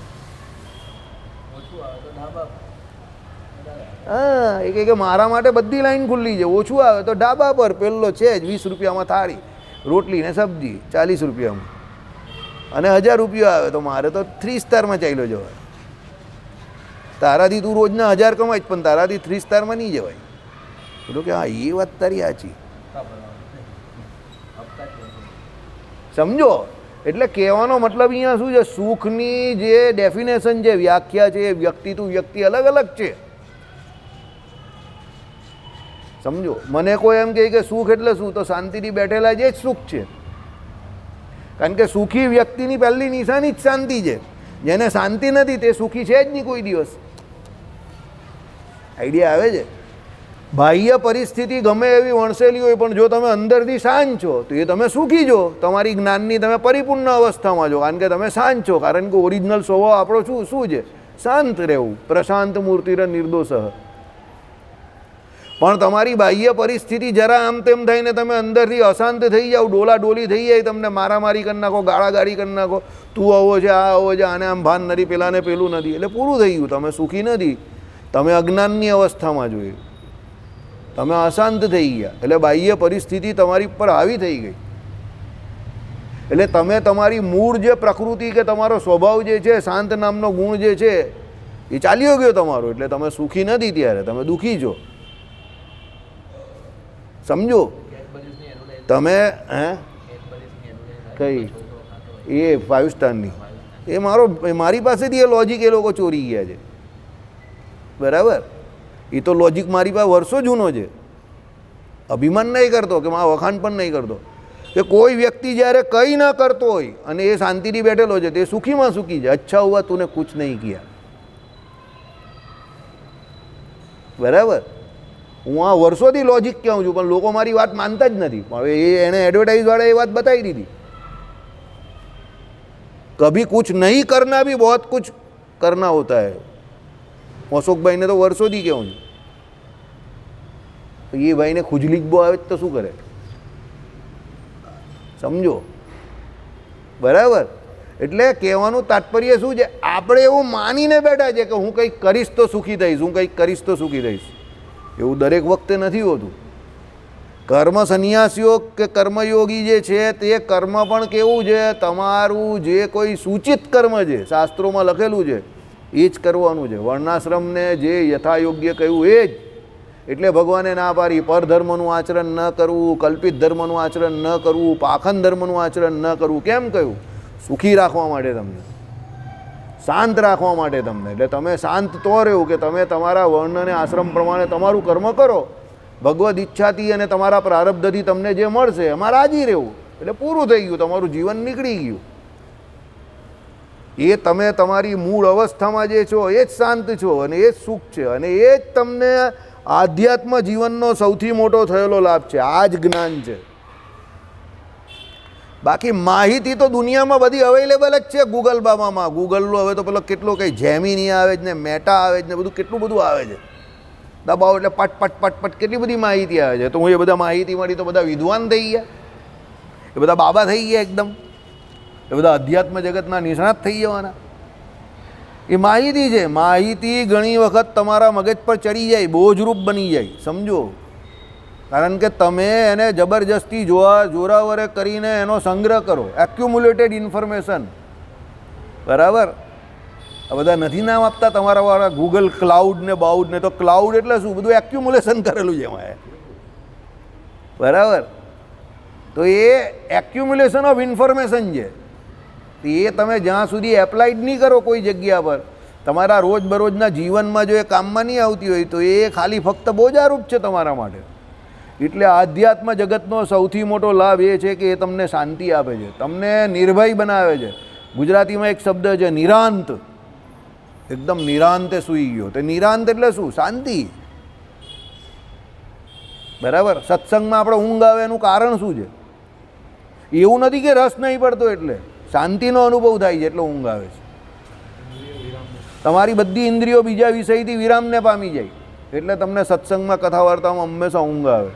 A: હા, એ કે મારા માટે બધી લાઈન ખુલ્લી છે. ઓછું આવે તો ઢાબા પર પેલો છે જ 20 રૂપિયામાં થાળી, રોટલી ને સબ્જી 40 રૂપિયામાં, અને 1000 રૂપિયા આવે તો મારે તો 3 સ્ટારમાં ચાલ્યો જવાય. તારાથી તું રોજના 1000 કમાય જ પણ તારાથી 3 સ્ટારમાં નહીં જવાય. બોલો કે હા, એ વાત તારી સાચી. સમજો? એટલે કહેવાનો મતલબ અહીંયા શું છે, સુખની જે ડેફિનેશન છે, વ્યાખ્યા છે, એ વ્યક્તિ ટુ વ્યક્તિ અલગ અલગ છે. સમજો? મને કોઈ એમ કહે કે સુખ એટલે શું, તો શાંતિથી બેઠેલા જે જ સુખ છે. કારણ કે સુખી વ્યક્તિની પહેલી નિશાની જ શાંતિ છે. જેને શાંતિ નથી તે સુખી છે જ નહીં કોઈ દિવસ. આઈડિયા આવે છે? બાહ્ય પરિસ્થિતિ ગમે એવી વણસેલી હોય પણ જો તમે અંદરથી શાંત છો તો એ તમે સુખી છો, તમારી જ્ઞાનની તમે પરિપૂર્ણ અવસ્થામાં છો, કારણ કે તમે શાંત છો. કારણ કે ઓરિજિનલ સ્વભાવ આપણો શું છે? શાંત રહેવું. પ્રશાંત મૂર્તિર નિર્દોષ. પણ તમારી બાહ્ય પરિસ્થિતિ જરા આમ તેમ થઈને તમે અંદરથી અશાંત થઈ જાઓ, ડોલા ડોલી થઈ જાય, તમને મારામારી કરી નાખો, ગાળાગાળી કરી નાખો, તું આવો છે, આ આવો છે, આને આમ ભાન નથી, પેલાને પેલું નથી, એટલે પૂરું થઈ ગયું. તમે સુખી નથી, તમે અજ્ઞાનની અવસ્થામાં જોયું, તમે અશાંત થઈ ગયા, એટલે બાહ્ય પરિસ્થિતિ તમારી પર હાવી થઈ ગઈ. એટલે તમે તમારી મૂળ જે પ્રકૃતિ કે તમારો સ્વભાવ જે છે, શાંત નામનો ગુણ જે છે એ ચાલ્યો ગયો તમારો, એટલે તમે સુખી નથી, ત્યારે તમે દુઃખી છો. સમજો તમે? કઈ એ 5 સ્ટારની એ મારી પાસેથી એ લોજિક એ લોકો ચોરી ગયા છે. બરાબર? એ તો લોજિક મારી પાસે વર્ષો જૂનો છે. અભિમાન નહીં કરતો કે મારા વખાણ પણ નહીં કરતો કે કોઈ વ્યક્તિ જ્યારે કંઈ ન કરતો હોય અને એ શાંતિથી બેઠેલો છે તે સુખીમાં સુખી છે. અચ્છા હુઆ તુને કુછ નહીં કિયા. બરાબર? હું આ વર્ષોથી લોજિક કહું છું પણ લોકો મારી વાત માનતા જ નથી. પણ હવે એણે એડવર્ટાઇઝવાળા એ વાત બતાવી દીધી. કભી કુછ નહીં કરના ભી બહોત કુછ કરના હોતા હૈ. અશોકભાઈને તો વર્ષોથી કહું છું. એ ભાઈને ખુજલી બહુ આવે તો શું કરે? સમજો? બરાબર? એટલે કહેવાનું તાત્પર્ય શું છે? આપણે એવું માનીને બેઠા છે કે હું કંઈક કરીશ તો સુખી થઈશ, હું કંઈક કરીશ તો સુખી થઈશ. એવું દરેક વખતે નથી હોતું. કર્મ સંન્યાસીઓ કે કર્મયોગી જે છે તે કર્મ પણ કેવું છે? તમારું જે કોઈ સૂચિત કર્મ છે, શાસ્ત્રોમાં લખેલું છે એ જ કરવાનું છે. વર્ણાશ્રમને જે યથાયોગ્ય કહ્યું એ જ. એટલે ભગવાને ના પાડી પરધર્મનું આચરણ ન કરવું, કલ્પિત ધર્મનું આચરણ ન કરવું, પાખંડ ધર્મનું આચરણ ન કરવું. કેમ કહ્યું? સુખી રાખવા માટે, તમને શાંત રાખવા માટે તમને. એટલે તમે શાંત તો રહેવું કે તમે તમારા વર્ણ અને આશ્રમ પ્રમાણે તમારું કર્મ કરો, ભગવદ ઈચ્છાથી અને તમારા પ્રારબ્ધથી તમને જે મળશે એમાં રાજી રહેવું. એટલે પૂરું થઈ ગયું, તમારું જીવન નીકળી ગયું. એ તમે તમારી મૂળ અવસ્થામાં જે છો એ જ શાંત છો અને એ જ સુખ છે અને એ જ તમને આધ્યાત્મ જીવનનો સૌથી મોટો થયેલો લાભ છે. આ જ જ્ઞાન છે. બાકી માહિતી તો દુનિયામાં બધી અવેલેબલ જ છે. ગૂગલ બાબામાં ગૂગલનો હવે તો પેલો કેટલો કંઈ જેમિની આવે છે ને મેટા આવે છે ને બધું કેટલું બધું આવે છે. દબાવો એટલે પટ પટ પટ પટ કેટલી બધી માહિતી આવે છે. તો હું એ બધા માહિતી મળી તો બધા વિદ્વાન થઈ ગયા, એ બધા બાબા થઈ ગયા એકદમ, એ બધા અધ્યાત્મ જગતના નિષ્ણાત થઈ જવાના. એ માહિતી છે. માહિતી ઘણી વખત તમારા મગજ પર ચડી જાય, બોજરૂપ બની જાય. સમજો? કારણ કે તમે એને જબરજસ્તી જોરાવરે કરીને એનો સંગ્રહ કરો. Accumulated information. બરાબર? આ બધા નથી નામ આપતા તમારા વાળા ગૂગલ ક્લાઉડ ને બાઉડ ને. તો ક્લાઉડ એટલે શું? બધું એક્યુમ્યુલેશન કરેલું છે એમાં. બરાબર? તો એ એક્યુમ્યુલેશન ઓફ ઇન્ફોર્મેશન છે. એ તમે જ્યાં સુધી એપ્લાઇડ નહીં કરો કોઈ જગ્યા પર, તમારા રોજબરોજના જીવનમાં જો એ કામમાં નહીં આવતી હોય તો એ ખાલી ફક્ત બોજારૂપ છે તમારા માટે. એટલે આધ્યાત્મ જગતનો સૌથી મોટો લાભ એ છે કે એ તમને શાંતિ આપે છે, તમને નિર્ભય બનાવે છે. ગુજરાતીમાં એક શબ્દ છે નિરાંત. એકદમ નિરાંતે સૂઈ ગયો. તે નિરાંત એટલે શું? શાંતિ. બરાબર? સત્સંગમાં આપણે ઊંઘ આવે એનું કારણ શું છે? એવું નથી કે રસ નહીં પડતો, એટલે શાંતિનો અનુભવ થાય છે એટલે ઊંઘ આવે છે. તમારી બધી ઇન્દ્રિયો બીજા વિષયથી વિરામને પામી જાય એટલે તમને સત્સંગમાં કથા વાર્તામાં હંમેશા ઊંઘ આવે,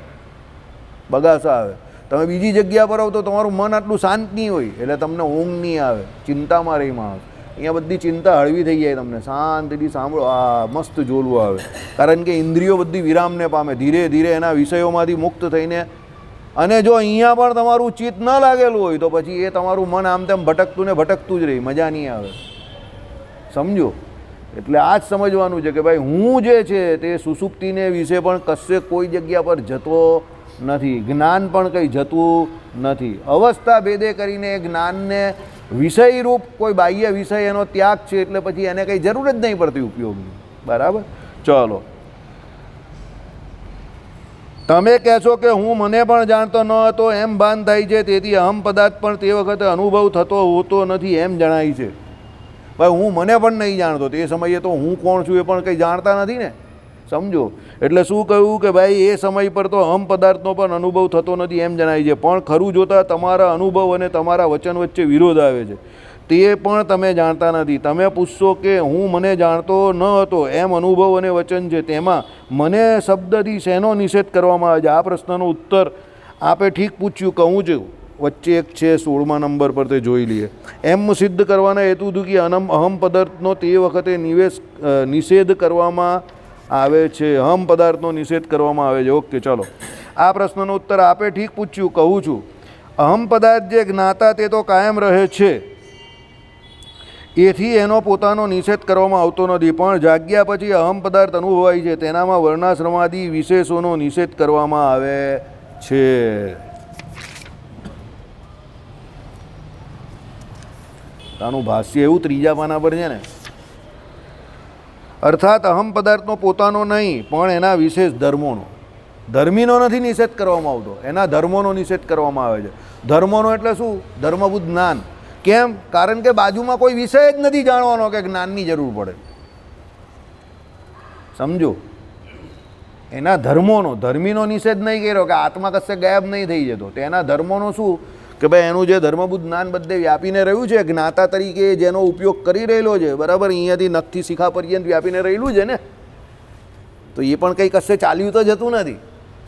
A: બગાસા આવે. તમે બીજી જગ્યા પર આવો તો તમારું મન આટલું શાંત નહીં હોય એટલે તમને ઊંઘ નહીં આવે, ચિંતામાં રહી માણસ. અહીંયા બધી ચિંતા હળવી થઈ જાય, તમને શાંતિથી સાંભળો, આ મસ્ત જોલવું આવે. કારણ કે ઇન્દ્રિયો બધી વિરામને પામે, ધીરે ધીરે એના વિષયોમાંથી મુક્ત થઈને. અને જો અહીંયા પણ તમારું ચિત્ત ન લાગેલું હોય તો પછી એ તમારું મન આમ તેમ ભટકતું ને ભટકતું જ રહી, મજા નહીં આવે. સમજો? એટલે આ જ સમજવાનું છે કે ભાઈ હું જે છે તે સુષુપ્તિને વિશે પણ કશે કોઈ જગ્યા પર જતો નથી, જ્ઞાન પણ કંઈ જતું નથી. અવસ્થા ભેદે કરીને એ જ્ઞાનને વિષયરૂપ કોઈ બાહ્ય વિષય એનો ત્યાગ છે એટલે પછી એને કંઈ જરૂર જ નહીં પડતી ઉપયોગની. બરાબર? ચલો, તમે કહેશો કે હું મને પણ જાણતો ન હતો એમ ભાન થાય છે, તેથી અહમ પદાર્થ પણ તે વખતે અનુભવ થતો હોતો નથી એમ જણાય છે. ભાઈ હું મને પણ નહીં જાણતો, તે સમયે તો હું કોણ છું એ પણ કંઈ જાણતા નથી ને. સમજો. એટલે શું કહ્યું કે ભાઈ એ સમય પર તો અહમ પદાર્થનો પણ અનુભવ થતો નથી એમ જણાય છે, પણ ખરું જોતાં તમારા અનુભવ અને તમારા વચન વચ્ચે વિરોધ આવે છે, તે પણ તમે જાણતા નથી. તમે પૂછશો કે હું મને જાણતો ન હતો એમ અનુભવ અને વચન છે, તેમાં મને શબ્દથી શેનો નિષેધ કરવામાં આવે છે? આ પ્રશ્નનો ઉત્તર આપે ઠીક પૂછ્યું, કહું છું. વચ્ચે એક છે 16મા નંબર પર, તે જોઈ લઈએ. એમ સિદ્ધ કરવાના હેતુથી કે અહમ પદાર્થનો તે વખતે નિષેધ કરવામાં આવે છે, અહમ પદાર્થનો નિષેધ કરવામાં આવે છે. ઓકે, ચાલો. આ પ્રશ્નનો ઉત્તર આપે ઠીક પૂછ્યું, કહું છું. અહમ પદાર્થ જે જ્ઞાતા તે તો કાયમ રહે છે, એથી એનો પોતાનો નિષેધ કરવામાં આવતો નથી, પણ જાગ્યા પછી અહમ પદાર્થ અનુભવાય છે, તેનામાં વર્ણાશ્રમાદિ વિશેષોનો નિષેધ કરવામાં આવે છે. આનું ભાષ્ય એવું 3જા પાના પર છે ને. અર્થાત અહમ પદાર્થનો પોતાનો નહીં, પણ એના વિશેષ ધર્મોનો. ધર્મીનો નથી નિષેધ કરવામાં આવતો, એના ધર્મોનો નિષેધ કરવામાં આવે છે. ધર્મોનો એટલે શું? ધર્મભૂત જ્ઞાન. કેમ? કારણ કે બાજુમાં કોઈ વિષય જ નથી જાણવાનો કે જ્ઞાનની જરૂર પડે. સમજો, એના ધર્મોનો, ધર્મીનો નિષેધ નહીં કર્યો કે આત્મા કશે ગાયબ નહીં થઈ જતો. તેના ધર્મોનો શું કે ભાઈ એનું જે ધર્મભૂત જ્ઞાન બધે વ્યાપીને રહ્યું છે, જ્ઞાતા તરીકે જેનો ઉપયોગ કરી રહેલો છે, બરાબર, અહીંયાથી નખથી શિખા પર્યંત વ્યાપીને રહેલું છે ને, તો એ પણ કંઈ કશે ચાલ્યું તો જતું નથી.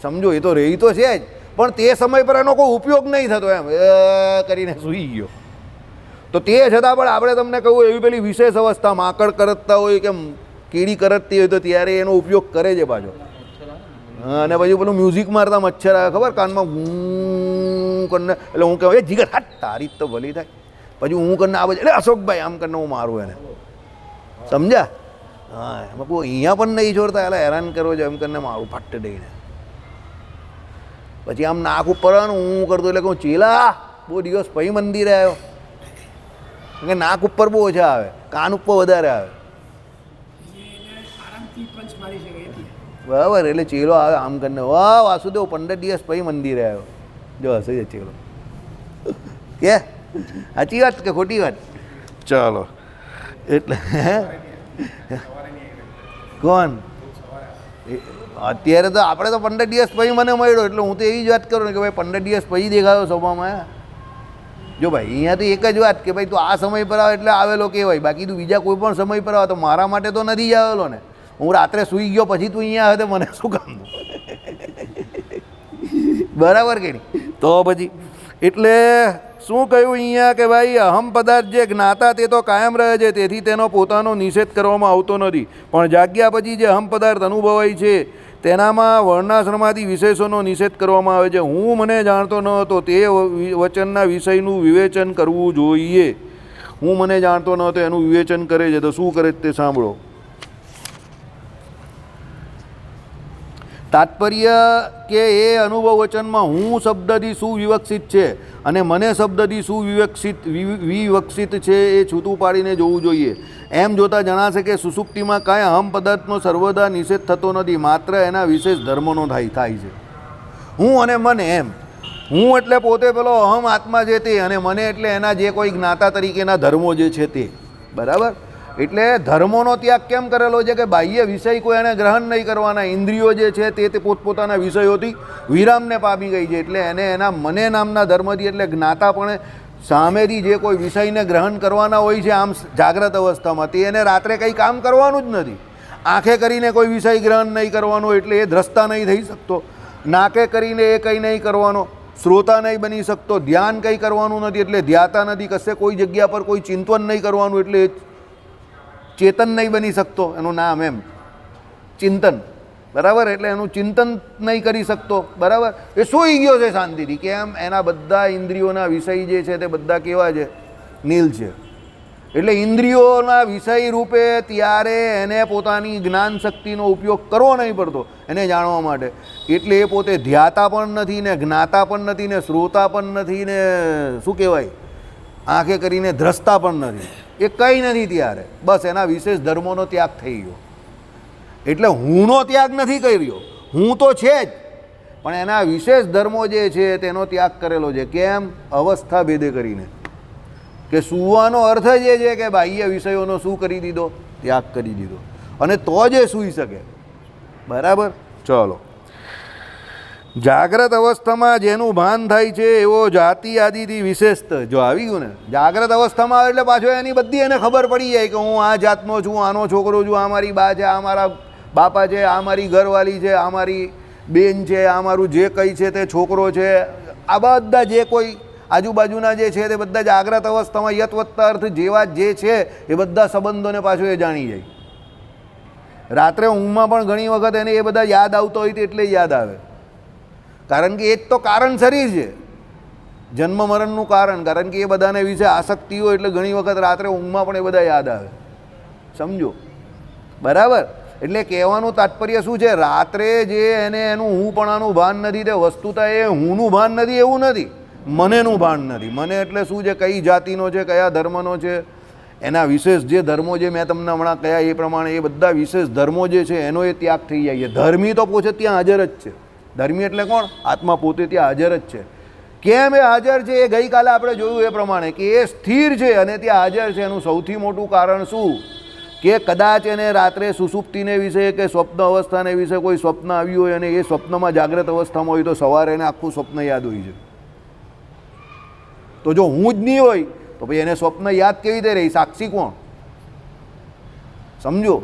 A: સમજો, એ તો રહી તો છે જ, પણ તે સમય પર એનો કોઈ ઉપયોગ નહીં થતો, એમ કરીને સૂઈ ગયો. તો તે છતાં પણ આપણે તમને કહું, એવી પેલી વિશેષ અવસ્થા માકડ કરતતા હોય કે કીડી કરતતી હોય તો ત્યારે એનો ઉપયોગ કરે છે પાછો. અને પછી પેલું મ્યુઝિક મારતા મચ્છર આવે ખબર, કાનમાં કરીને, એટલે હું કહું એ જીગર હાટ તારી તો ભલી થાય. પછી હું કરીને આવે એટલે અશોકભાઈ આમ કરીને હું મારું એને, સમજ્યા? હા, એમાં કોઈ અહીંયા પણ નહીં છોડતા, એટલે હેરાન કરવો છે એમ કરીને મારું ફાટ દઈને. પછી આમ નાક ઉપર હું કરતો એટલે કહું ચીલા બહુ દિવસ પછી મંદિરે આવ્યો, કે નાક ઉપર બહુ ઓછા આવે, કાન ઉપર વધારે આવે, બરાબર. એટલે ચેલો આવે આમ કરીને, વાહ વાસુદેવ 15 દિવસ પછી મંદિરે આવ્યો. જો હશે છે ચેલો, કે સાચી વાત કે ખોટી વાત? ચાલો, એટલે કોણ અત્યારે તો આપણે તો 15 દિવસ પછી મને મળ્યો, એટલે હું તો એવી જ વાત કરું ને કે ભાઈ 15 દિવસ પછી દેખાયો સભામાં. જો ભાઈ અહીંયા તો એક જ વાત કે ભાઈ તું આ સમય પર આવે એટલે આવેલો કહેવાય, બાકી તું બીજા કોઈ પણ સમય પર આવે તો મારા માટે તો નથી જ આવેલો ને. હું રાત્રે સૂઈ ગયો પછી તું અહીંયા આવે તો મને શું કામ? બરાબર કે નહીં? તો પછી એટલે શું કહ્યું અહીંયા કે ભાઈ અહમ પદાર્થ જે જ્ઞાતા તે તો કાયમ રહે છે, તેથી તેનો પોતાનો નિષેધ કરવામાં આવતો નથી, પણ જાગ્યા પછી જે અહમ પદાર્થ અનુભવાય છે તેનામાં વર્ણાશ્રમાદિ વિશેષોનો નિષેધ કરવામાં આવે છે. હું મને જાણતો ન હતો તે વચનના વિષયનું વિવેચન કરવું જોઈએ. હું મને જાણતો ન હતો એનું વિવેચન કરે છે, તો શું કરે તે સાંભળો. તાત્પર્ય કે એ અનુભવ વચનમાં હું શબ્દથી સુવિવક્ષિત છે અને મને શબ્દથી વિવક્ષિત છે એ છૂટું પાડીને જોવું જોઈએ. એમ જોતાં જણાશે કે સુષુપ્તિમાં કાંઈ અહમ પદાર્થનો સર્વદા નિષેધ થતો નથી, માત્ર એના વિશેષ ધર્મનો થાય છે. હું અને મને, એમ હું એટલે પોતે પેલો અહમ આત્મા છે તે, અને મને એટલે એના જે કોઈ જ્ઞાતા તરીકેના ધર્મો જે છે તે, બરાબર. એટલે ધર્મોનો ત્યાગ કેમ કરેલો છે કે બાહ્ય વિષય કોઈ એને ગ્રહણ નહીં કરવાના, ઇન્દ્રિયો જે છે તે પોતપોતાના વિષયોથી વિરામને પામી ગઈ છે. એટલે એને એના મને નામના ધર્મથી, એટલે જ્ઞાતા પણ સામેથી જે કોઈ વિષયને ગ્રહણ કરવાના હોય છે આમ જાગ્રત અવસ્થામાં, તે એને રાત્રે કંઈ કામ કરવાનું જ નથી. આંખે કરીને કોઈ વિષય ગ્રહણ નહીં કરવાનો, એટલે એ દ્રષ્ટા નહીં થઈ શકતો. નાકે કરીને એ કંઈ નહીં કરવાનો, શ્રોતા નહીં બની શકતો. ધ્યાન કંઈ કરવાનું નથી, એટલે ધ્યાતા નથી. કશે કોઈ જગ્યા પર કોઈ ચિંતન નહીં કરવાનું, એટલે ચેતન નહીં બની શકતો. એનું નામ એમ ચિંતન, બરાબર. એટલે એનું ચિંતન નહીં કરી શકતો, બરાબર. એ સૂઈ ગયો છે શાંતિથી. કેમ? એના બધા ઇન્દ્રિયોના વિષય જે છે તે બધા કેવા છે? નીલ છે. એટલે ઇન્દ્રિયોના વિષય રૂપે ત્યારે એને પોતાની જ્ઞાન શક્તિનો ઉપયોગ કરવો નહીં પડતો એને જાણવા માટે. એટલે એ પોતે ધ્યાતા પણ નથી ને જ્ઞાતા પણ નથી ને શ્રોતા પણ નથી ને શું કહેવાય આંખે કરીને દ્રષ્ટા પણ નથી. એ કંઈ નથી ત્યારે. બસ એના વિશેષ ધર્મોનો ત્યાગ થઈ ગયો. એટલે હુંનો ત્યાગ નથી કર્યો, હું તો છે જ, પણ એના વિશેષ ધર્મો જે છે તેનો ત્યાગ કરેલો છે. કેમ? અવસ્થા ભેદે કરીને. કે સૂવાનો અર્થ જે છે કે બાહ્ય વિષયોનો શું કરી દીધો? ત્યાગ કરી દીધો. અને તો જે સૂઈ શકે. બરાબર. ચલો, જાગ્રત અવસ્થામાં જેનું ભાન થાય છે એવો જાતિ આદિથી વિશેષત. જો આવી ગયું ને, જાગ્રત અવસ્થામાં આવે એટલે પાછો એની બધી એને ખબર પડી જાય કે હું આ જાતનો છું, આનો છોકરો છું, આ મારી બા છે, આ મારા બાપા છે, આ મારી ઘરવાળી છે, આ મારી બેન છે, આ મારું જે કંઈ છે તે છોકરો છે. આ બધા જે કોઈ આજુબાજુના જે છે તે બધા જાગ્રત અવસ્થામાં યત અર્થ જેવા જે છે એ બધા સંબંધોને પાછું એ જાણી જાય. રાત્રે ઊંઘમાં પણ ઘણી વખત એને એ બધા યાદ આવતો હોય તો એટલે યાદ આવે, કારણ કે એ જ તો કારણ શરીર છે, જન્મ મરણનું કારણ. કારણ કે એ બધાને વિશે આસક્તિ હોય એટલે ઘણી વખત રાત્રે ઊંઘમાં પણ એ બધા યાદ આવે. સમજો, બરાબર? એટલે કહેવાનું તાત્પર્ય શું છે? રાત્રે જે એને એનું હુંપણાનું ભાન નથી, તે વસ્તુતા એ હુંનું ભાન નથી એવું નથી, મનેનું ભાન નથી. મને એટલે શું છે? કઈ જાતિનો છે, કયા ધર્મનો છે, એના વિશેષ જે ધર્મો જે મેં તમને હમણાં કયા એ પ્રમાણે એ બધા વિશેષ ધર્મો જે છે એનો એ ત્યાગ થઈ જાય છે. ધર્મી તો પોતે ત્યાં હાજર જ છે. ધર્મી એટલે કોણ? આત્મા પોતે ત્યાં હાજર જ છે. કેમ એ હાજર છે? એ ગઈકાલે આપણે જોયું એ પ્રમાણે કે એ સ્થિર છે અને ત્યાં હાજર છે. એનું સૌથી મોટું કારણ શું? કે કદાચ એને રાત્રે સુષુપ્તિને વિશે કે સ્વપ્ન અવસ્થાને વિશે કોઈ સ્વપ્ન આવ્યું હોય અને એ સ્વપ્નમાં જાગ્રત અવસ્થામાં હોય તો સવારે એને આખું સ્વપ્ન યાદ હોય છે. તો જો હું જ નહીં હોય તો ભાઈ એને સ્વપ્ન યાદ કેવી રીતે રહી? સાક્ષી કોણ? સમજો.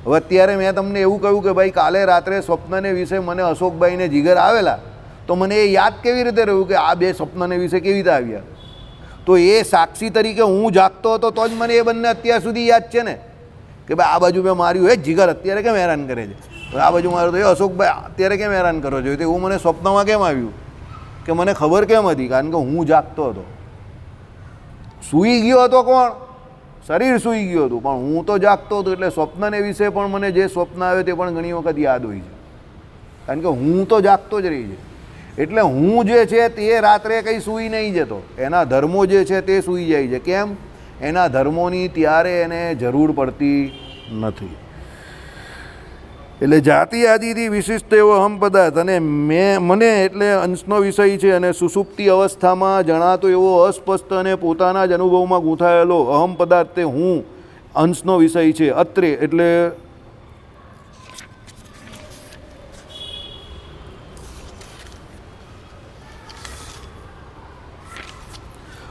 A: હવે અત્યારે મેં તમને એવું કહ્યું કે ભાઈ કાલે રાત્રે સ્વપ્નને વિશે મને અશોકભાઈને જીગર આવેલા, તો મને એ યાદ કેવી રીતે રહ્યું કે આ બે સ્વપ્નને વિશે કેવી રીતે આવ્યા? તો એ સાક્ષી તરીકે હું જાગતો હતો તો જ મને એ બંને અત્યાર સુધી યાદ છે ને, કે ભાઈ આ બાજુ મેં માર્યું, એ જીગર અત્યારે કેમ હેરાન કરે છે, આ બાજુ મારું તો એ અશોકભાઈ અત્યારે કેમ હેરાન કરો છો, તો એવું મને સ્વપ્નમાં કેમ આવ્યું કે મને ખબર કેમ હતી? કારણ કે હું જાગતો હતો. સૂઈ ગયો હતો કોણ? શરીર સૂઈ ગયું હતું, પણ હું તો જાગતો હતો. એટલે સ્વપ્નને વિશે પણ મને જે સ્વપ્ન આવે તે પણ ઘણી વખત યાદ હોય છે, કારણ કે હું તો જાગતો જ રહી છે. એટલે હું જે છે તે રાત્રે કંઈ સૂઈ નહીં જતો, એના ધર્મો જે છે તે સૂઈ જાય છે. કેમ? એના ધર્મોની ત્યારે એને જરૂર પડતી નથી. એટલે જાતિ આદિથી વિશિષ્ટ એવો અહમ પદાર્થ અને મને એટલે અંશનો વિષય છે અને સુષુપ્તિ અવસ્થામાં જણાતો એવો અસ્પષ્ટ અને પોતાના જ અનુભવમાં ગૂંથાયેલો અહમ પદાર્થ તે હું અંશનો વિષય છે. અત્રે એટલે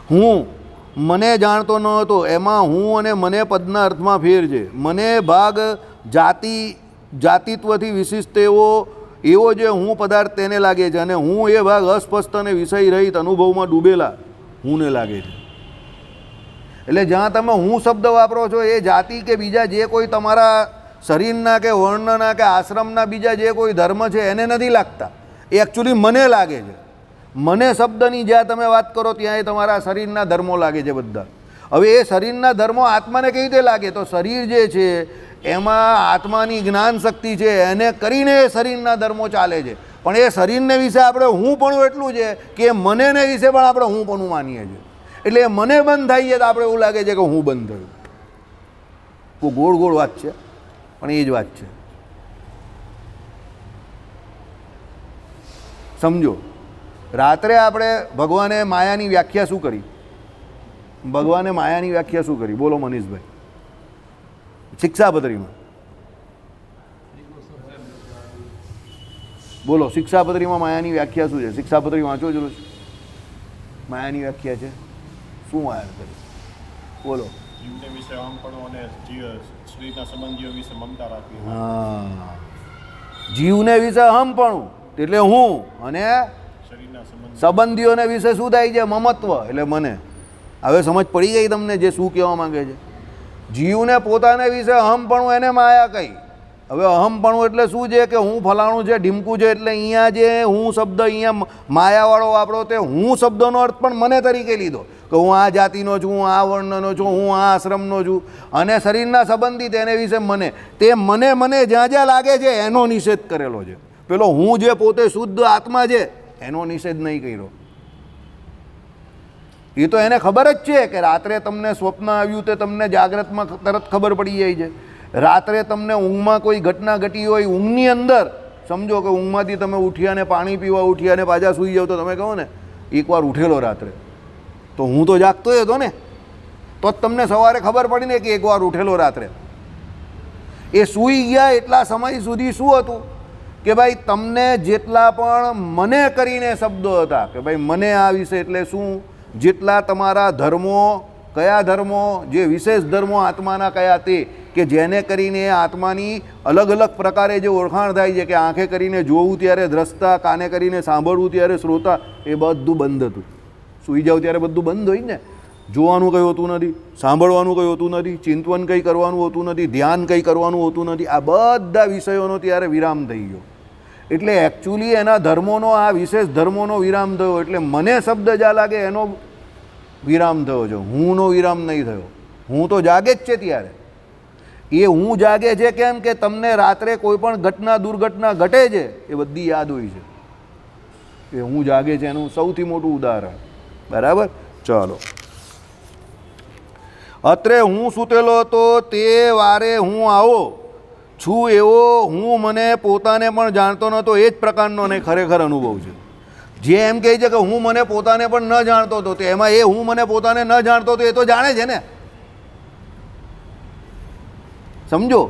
A: હું મને જાણતો ન હતો. એમાં હું અને મને પદના અર્થમાં ફેર છે. મને ભાગ જાતિત્વથી વિશિષ્ટ એવો જે હું પદાર્થ તેને લાગે છે અને હું એ ભાગ અસ્પષ્ટ અને વિષય રહિત અનુભવમાં ડૂબેલા હુંને લાગે છે. એટલે જ્યાં તમે હું શબ્દ વાપરો છો એ જાતિ કે બીજા જે કોઈ તમારા શરીરના કે વર્ણના કે આશ્રમના બીજા જે કોઈ ધર્મ છે એને નથી લાગતા, એ એકચ્યુઅલી મને લાગે છે. મને શબ્દની જ્યાં તમે વાત કરો ત્યાં એ તમારા શરીરના ધર્મો લાગે છે બધા. હવે એ શરીરના ધર્મો આત્માને કેવી રીતે લાગે? તો શરીર જે છે એમાં આત્માની જ્ઞાન શક્તિ છે, એને કરીને એ શરીરના ધર્મો ચાલે છે. પણ એ શરીરને વિશે આપણે હું પણ એટલું છે કે મનેને વિશે પણ આપણે હું પણ માનીએ છીએ. એટલે મને બંધ થાય છે તો આપણે એવું લાગે છે કે હું બંધ થયું. બહુ ગોળ ગોળ વાત છે, પણ એ જ વાત છે. સમજો. રાત્રે આપણે ભગવાને માયાની વ્યાખ્યા શું કરી? ભગવાને માયાની વ્યાખ્યા શું કરી? બોલો મનીષભાઈ. શિક્ષાપત્રીમાં બોલો, શિક્ષાપત્રીમાં માયાની વ્યાખ્યા શું છે? શિક્ષાપત્રી વાંચો જરૂર. માયાની વ્યાખ્યા છે શું? માયા કરી બોલો. હા, જીવને વિશે અહમપણું એટલે હું, અને સંબંધીઓને વિશે શું થાય છે? મમત્વ એટલે મને. હવે સમજ પડી ગઈ તમને જે શું કહેવા માંગે છે? જીવને પોતાને વિશે અહમપણું એને માયા કહી. હવે અહમપણું એટલે શું છે? કે હું ફલાણું છે, ઢીમકું છે. એટલે અહીંયા જે હું શબ્દ અહીંયા માયાવાળો વાપરો તે હું શબ્દનો અર્થ પણ મને તરીકે લીધો કે હું આ જાતિનો છું, હું આ વર્ણનો છું, હું આ આશ્રમનો છું. અને શરીરના સંબંધી તેને વિશે મને, તે મને જ્યાં જ્યાં લાગે છે એનો નિષેધ કરેલો છે. પેલો હું જે પોતે શુદ્ધ આત્મા છે એનો નિષેધ નહીં કર્યો. એ તો એને ખબર જ છે કે રાત્રે તમને સ્વપ્ન આવ્યું તે તમને જાગ્રતમાં તરત ખબર પડી જાય છે. રાત્રે તમને ઊંઘમાં કોઈ ઘટના ઘટી હોય, ઊંઘની અંદર સમજો કે ઊંઘમાંથી તમે ઉઠ્યા ને પાણી પીવા ઉઠ્યા ને પાછા સૂઈ જાવ તો તમે કહો ને એકવાર ઉઠેલો રાત્રે, તો હું તો જાગતો હતો ને, તો જ તમને સવારે ખબર પડી ને કે એકવાર ઉઠેલો રાત્રે. એ સૂઈ ગયા એટલા સમય સુધી શું હતું કે ભાઈ તમને જેટલા પણ મને કરીને શબ્દો હતા કે ભાઈ મને આ વિશે એટલે શું, જેટલા તમારા ધર્મો, કયા ધર્મો, જે વિશેષ ધર્મો આત્માના કયા તે કે જેને કરીને આત્માની અલગ અલગ પ્રકારે જે ઓળખાણ થાય છે કે આંખે કરીને જોવું ત્યારે દ્રષ્ટા, કાને કરીને સાંભળવું ત્યારે શ્રોતા, એ બધું બંધ હતું. સૂઈ જાવ ત્યારે બધું બંધ હોય ને, જોવાનું કંઈ હોતું નથી, સાંભળવાનું કંઈ હોતું નથી, ચિંતન કંઈ કરવાનું હોતું નથી, ધ્યાન કંઈ કરવાનું હોતું નથી. આ બધા વિષયોનો ત્યારે વિરામ થઈ ગયો. એટલે એકચ્યુઅલી એના ધર્મોનો, આ વિશેષ ધર્મોનો વિરામ થયો. એટલે મને શબ્દ જ્યાં લાગે એનો વિરામ થયો છે, હુંનો વિરામ નહીં થયો. હું તો જાગે જ છે ત્યારે. એ હું જાગે છે કેમ કે તમને રાત્રે કોઈ પણ ઘટના, દુર્ઘટના ઘટે છે એ બધી યાદ હોય છે. એ હું જાગે છે એનું સૌથી મોટું ઉદાહરણ. બરાબર, ચાલો. અત્રે હું સૂતેલો હતો તે વારે હું આવો છું એવો હું મને પોતાને પણ જાણતો નહોતો. એ જ પ્રકારનો ને ખરેખર અનુભવ છે. જે એમ કહે છે કે હું મને પોતાને પણ ન જાણતો હતો, તો એમાં એ હું મને પોતાને ન જાણતો હતો એ તો જાણે છે ને. સમજો,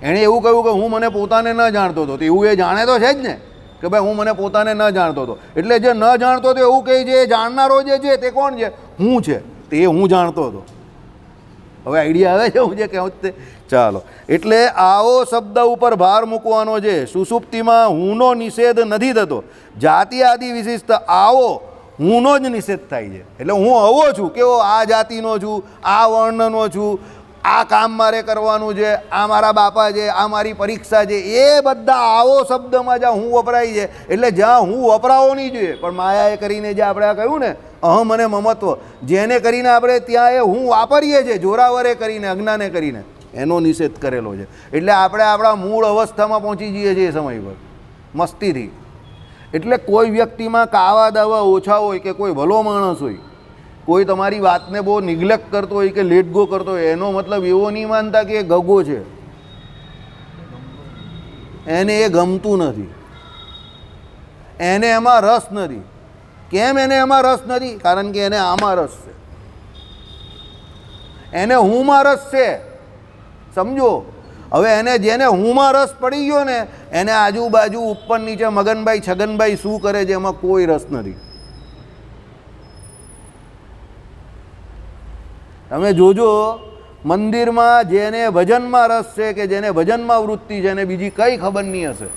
A: એણે એવું કહ્યું કે હું મને પોતાને ન જાણતો હતો, તો એવું એ જાણે તો છે જ ને કે ભાઈ હું મને પોતાને ન જાણતો હતો. એટલે જે ન જાણતો હતો એવું કહે છે, એ જાણનારો જે છે તે કોણ છે? હું છે. તે હું જાણતો હતો. હવે આઈડિયા આવે છે હું જે કહું તે? ચાલો. એટલે આવો શબ્દ ઉપર ભાર મૂકવાનો છે. સુષુપ્તિમાં હુંનો નિષેધ નથી થતો. જાતિ આદિ વિશિષ્ટ આવો હુંનો જ નિષેધ થાય છે. એટલે હું આવો છું, કેવો? આ જાતિનો છું, આ વર્ણનો છું, આ કામ મારે કરવાનું છે, આ મારા બાપા છે, આ મારી પરીક્ષા છે, એ બધા આવો શબ્દમાં જ્યાં હું વપરાય છે. એટલે જ્યાં હું વપરાવો નહીં જોઈએ, પણ માયાએ કરીને જે આપણે આ કહ્યું ને અહમ અને મમત્વ, જેને કરીને આપણે ત્યાં એ હું વાપરીએ છીએ જોરાવરે કરીને, અજ્ઞાને કરીને, એનો નિષેધ કરેલો છે. એટલે આપણે આપણા મૂળ અવસ્થામાં પહોંચી જઈએ છીએ એ સમય પર મસ્તીથી. એટલે કોઈ વ્યક્તિમાં કાવા દાવા ઓછા હોય કે કોઈ ભલો માણસ હોય, કોઈ તમારી વાતને બહુ નિગ્લેક્ટ કરતો હોય કે લેટ ગો કરતો હોય, એનો મતલબ એવો નહીં માનતા કે એ ગગો છે, એને એ ગમતું નથી, એને એમાં રસ નથી. કેમ એને એમાં રસ નથી? કારણ કે એને આમાં રસ છે, એને હુંમાં રસ છે. સમજો, હવે એને જેને હુંમાં રસ પડી ગયો ને, એને આજુબાજુ ઉપર નીચે મગનભાઈ છગનભાઈ શું કરે છે એમાં કોઈ રસ નથી. તમે જોજો, મંદિરમાં જેને ભજનમાં રસ છે કે જેને ભજનમાં વૃત્તિ છે એને બીજી કંઈ ખબર નહીં હશે,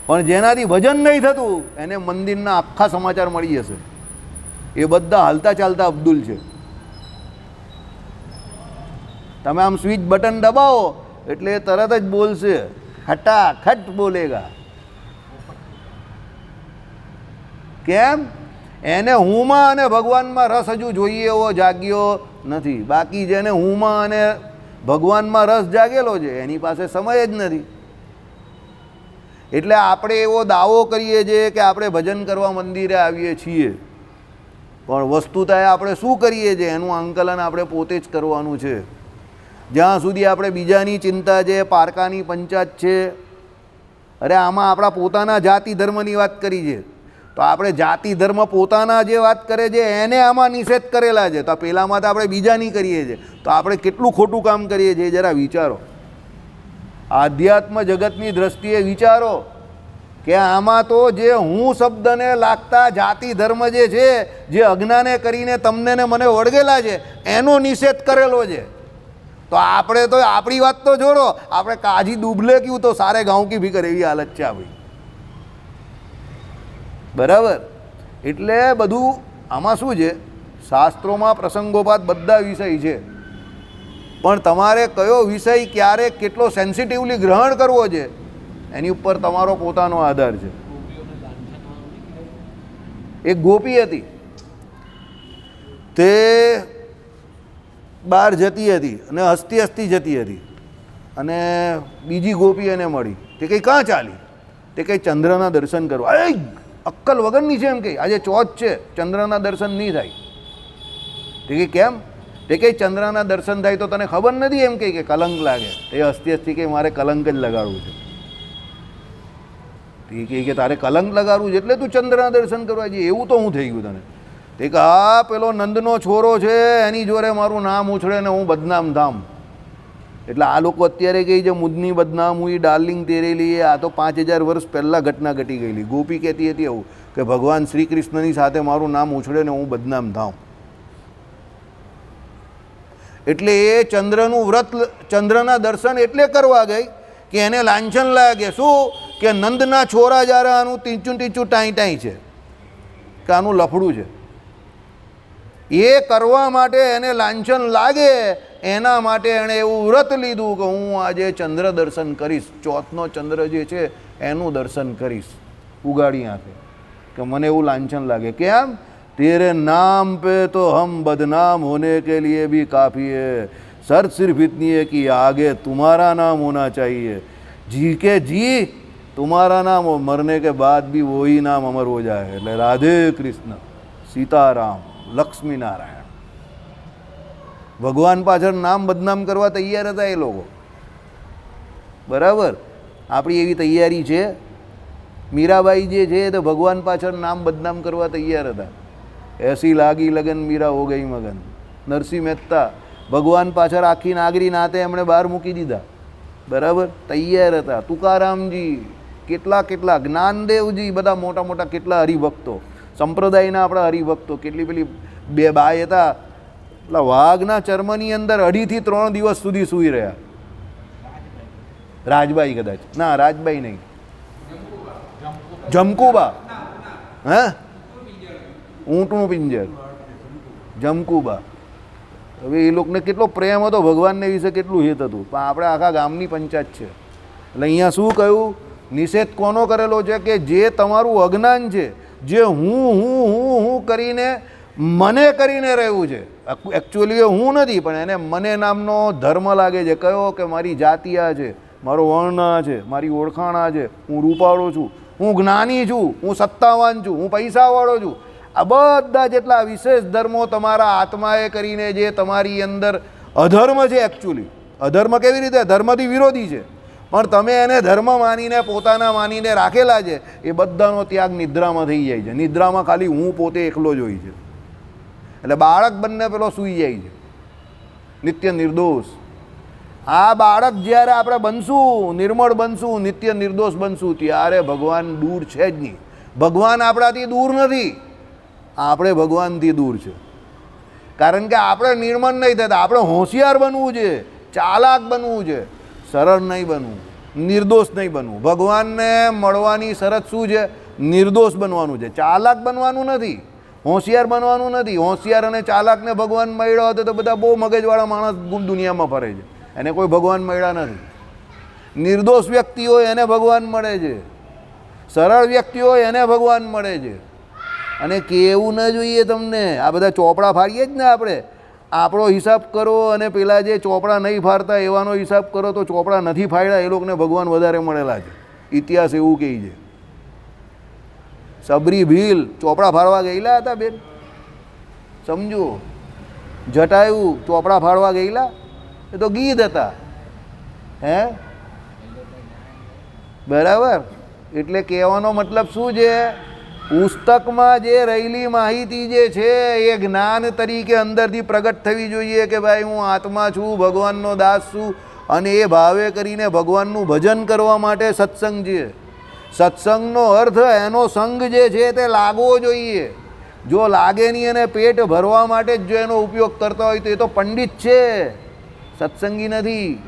A: પણ જેનાથી ભજન નહીં થતું એને મંદિરના આખા સમાચાર મળી જશે. એ બધા હાલતા ચાલતા અબ્દુલ છે. તમે આમ સ્વિચ બટન દબાવો એટલે એ તરત જ બોલશે, ખટાખટ બોલેગા. કેમ? એને હુંમાં અને ભગવાનમાં રસ હજુ જોઈએ એવો જાગ્યો નથી. બાકી જેને હુંમાં અને ભગવાનમાં રસ જાગેલો છે એની પાસે સમય જ નથી. એટલે આપણે એવો દાવો કરીએ છીએ કે આપણે ભજન કરવા મંદિરે આવીએ છીએ, પણ વસ્તુતા આપણે શું કરીએ છીએ એનું આંકલન આપણે પોતે જ કરવાનું છે. જ્યાં સુધી આપણે બીજાની ચિંતા છે, પારકાની પંચાયત છે, અરે આમાં આપણા પોતાના જાતિ ધર્મની વાત કરી છે, તો આપણે જાતિ ધર્મ પોતાના જે વાત કરે છે એને આમાં નિષેધ કરેલા છે, તો પહેલાંમાં તો આપણે બીજાની કરીએ છીએ, તો આપણે કેટલું ખોટું કામ કરીએ છીએ જરા વિચારો. આધ્યાત્મ જગતની દ્રષ્ટિએ વિચારો કે આમાં તો જે હું શબ્દને લાગતા જાતિ ધર્મ જે છે, જે અજ્ઞાને કરીને તમને ને મને વળગેલા છે, એનો નિષેધ કરેલો છે. તો આપણે તો આપણી વાત તો જોડો, આપણે કાજી ડૂબલે ક્યું તો સારે ગાંવ કી ભીકર, એવી હાલત છે આપણી. બરાબર? એટલે બધું આમાં શું છે, શાસ્ત્રોમાં પ્રસંગોપાત બધા વિષય છે, પણ તમારે કયો વિષય ક્યારે કેટલો સેન્સિટિવલી ગ્રહણ કરવો છે એની ઉપર તમારો પોતાનો આધાર છે. એક ગોપી હતી, તે બહાર જતી હતી અને હસતી હસતી જતી હતી, અને બીજી ગોપી એને મળી. તે કંઈ કાં ચાલી? તે કંઈ ચંદ્રના દર્શન કરવા. અક્કલ વગરની છે એમ કે આજે ચોથ છે, ચંદ્રના દર્શન નહીં થાય. તે કંઈ કેમ? તે કંઈ ચંદ્રના દર્શન થાય તો તને ખબર નથી એમ કે કલંક લાગે? તે હસતી હસતી કે મારે કલંક જ લગાડવું છે. તે કહે કે તારે કલંક લગાડવું છે એટલે તું ચંદ્રના દર્શન કરવા જઈએ, એવું તો હું થઈ ગયું તને? તે કે હા, પેલો નંદનો છોરો છે એની જોડે મારું નામ ઉછળે ને હું બદનામ થામ. એટલે આ લોકો અત્યારે કહે છે મુદની બદનામ હુઈ ડાર્લિંગ તેરે લીએ, આ તો 5000 વર્ષ પહેલાં ઘટના ઘટી ગયેલી. ગોપી કહેતી હતી એવું કે ભગવાન શ્રી કૃષ્ણની સાથે મારું નામ ઉછળે ને હું બદનામ થાઉં. એટલે એ ચંદ્રનું વ્રત, ચંદ્રના દર્શન એટલે કરવા ગઈ કે એને લાંછન લાગે. શું કે નંદના છોરા જ્યારે આનું ટીચું ટીચું ટાઈ ટાઈ છે કે આનું લફડું છે, એ કરવા માટે એને લાંછન લાગે, એના માટે એણે એવું વ્રત લીધું કે હું આજે ચંદ્ર દર્શન કરીશ, ચોથનો ચંદ્ર જે છે એનું દર્શન કરીશ ઉગાડી આંખે, કે મને એવું લાંછન લાગે. કેમ? तेरे नाम पे तो हम बदनाम होने के लिए भी काफ़ी है, शर्त सिर्फ इतनी है कि आगे तुम्हारा नाम होना चाहिए, जी के जी तुम्हारा नाम हो, मरने के बाद भी वही नाम अमर हो जाए. એટલે રાધે કૃષ્ણ, સીતારામ, લક્ષ્મી નારાયણ. ભગવાન પાછળ નામ બદનામ કરવા તૈયાર હતા એ લોકો. બરાબર, આપણી એવી તૈયારી છે? મીરાબાઈ જે છે તો ભગવાન પાછળ નામ બદનામ કરવા તૈયાર હતા. એસી લાગી લગન મીરા હો ગઈ મગન. નરસિંહ મહેતા ભગવાન પાછળ આખી નાગરી નાતે એમણે બહાર મૂકી દીધા. બરાબર, તૈયાર હતા. તુકારામજી, કેટલા કેટલા, જ્ઞાનદેવજી, બધા મોટા મોટા કેટલા હરિભક્તો, સંપ્રદાયના આપણા હરિભક્તો. કેટલી પેલી બે બાઈ હતા, પેલા વાઘના ચર્મની અંદર 2 થી 3 દિવસ સુધી સૂઈ રહ્યા. રાજબાઈ કદાચ, ના રાજબાઈ નહીં, જમકુબા. હે, ઊંટનું પિંજર, જમકુબા. હવે એ લોકોને કેટલો પ્રેમ હતો ભગવાનને વિશે, કેટલું હિત હતું. પણ આપણે આખા ગામની પંચાયત છે. એટલે અહીંયા શું કહ્યું? નિષેધ કોનો કરેલો છે? કે જે તમારું અજ્ઞાન છે, જે હું કરીને મને કરીને રહ્યું છે, એકચ્યુઅલી એ હું નથી પણ એને મને નામનો ધર્મ લાગે છે. કયો? કે મારી જાતિ આ છે, મારો વર્ણ આ છે, મારી ઓળખાણ આ છે, હું રૂપાળો છું, હું જ્ઞાની છું, હું સત્તાવાન છું, હું પૈસાવાળો છું. આ બધા જેટલા વિશેષ ધર્મો તમારા આત્માએ કરીને જે તમારી અંદર અધર્મ છે, એકચ્યુઅલી અધર્મ કેવી રીતે? ધર્મથી વિરોધી છે, પણ તમે એને ધર્મ માનીને પોતાના માનીને રાખેલા છે, એ બધાનો ત્યાગ નિદ્રામાં થઈ જાય છે. નિદ્રામાં ખાલી હું પોતે એકલો જ હોય છે. એટલે બાળક બંને પેલો સૂઈ જાય છે, નિત્ય નિર્દોષ. આ બાળક જ્યારે આપણે બનશું, નિર્મળ બનશું, નિત્ય નિર્દોષ બનશું, ત્યારે ભગવાન દૂર છે જ નહીં. ભગવાન આપણાથી દૂર નથી, આપણે ભગવાનથી દૂર છે. કારણ કે આપણે નિર્મળ નહીં થતા. આપણે હોશિયાર બનવું છે, ચાલાક બનવું છે, સરળ નહીં બનવું, નિર્દોષ નહીં બનવું. ભગવાનને મળવાની શરત શું છે? નિર્દોષ બનવાનું છે, ચાલાક બનવાનું નથી, હોશિયાર બનવાનું નથી. હોશિયાર અને ચાલાકને ભગવાન મળ્યો હતો તો બધા બહુ મગજવાળા માણસ દુનિયામાં ફરે છે, એને કોઈ ભગવાન મળ્યા નથી. નિર્દોષ વ્યક્તિ હોય એને ભગવાન મળે છે, સરળ વ્યક્તિ હોય એને ભગવાન મળે છે. અને કેવું ન જોઈએ તમને, આ બધા ચોપડા ફાડીએ જ ને આપણે, આપણો હિસાબ કરો અને પેલા જે ચોપડા નહીં ફાડતા એવાનો હિસાબ કરો તો ચોપડા નથી ફાડ્યા એ લોકોને ભગવાન વધારે મળેલા છે. ઇતિહાસ એવું કહે છે. સબરી ભીલ ચોપડા ફાડવા ગયેલા હતા બેન, સમજો. જટાયુ ચોપડા ફાડવા ગયેલા, એ તો ગીધ હતા. હે, બરાબર. એટલે કહેવાનો મતલબ શું છે? પુસ્તકમાં જે રહેલી માહિતી જે છે એ જ્ઞાન તરીકે અંદરથી પ્રગટ થવી જોઈએ કે ભાઈ હું આત્મા છું, ભગવાનનો દાસ છું, અને એ ભાવે કરીને ભગવાનનું ભજન કરવા માટે સત્સંગ છે. સત્સંગનો અર્થ એનો સંગ જે છે તે લાગવો જોઈએ. જો લાગે નહીં અને પેટ ભરવા માટે જ જો એનો ઉપયોગ કરતા હોય તો એ તો પંડિત છે, સત્સંગી નથી.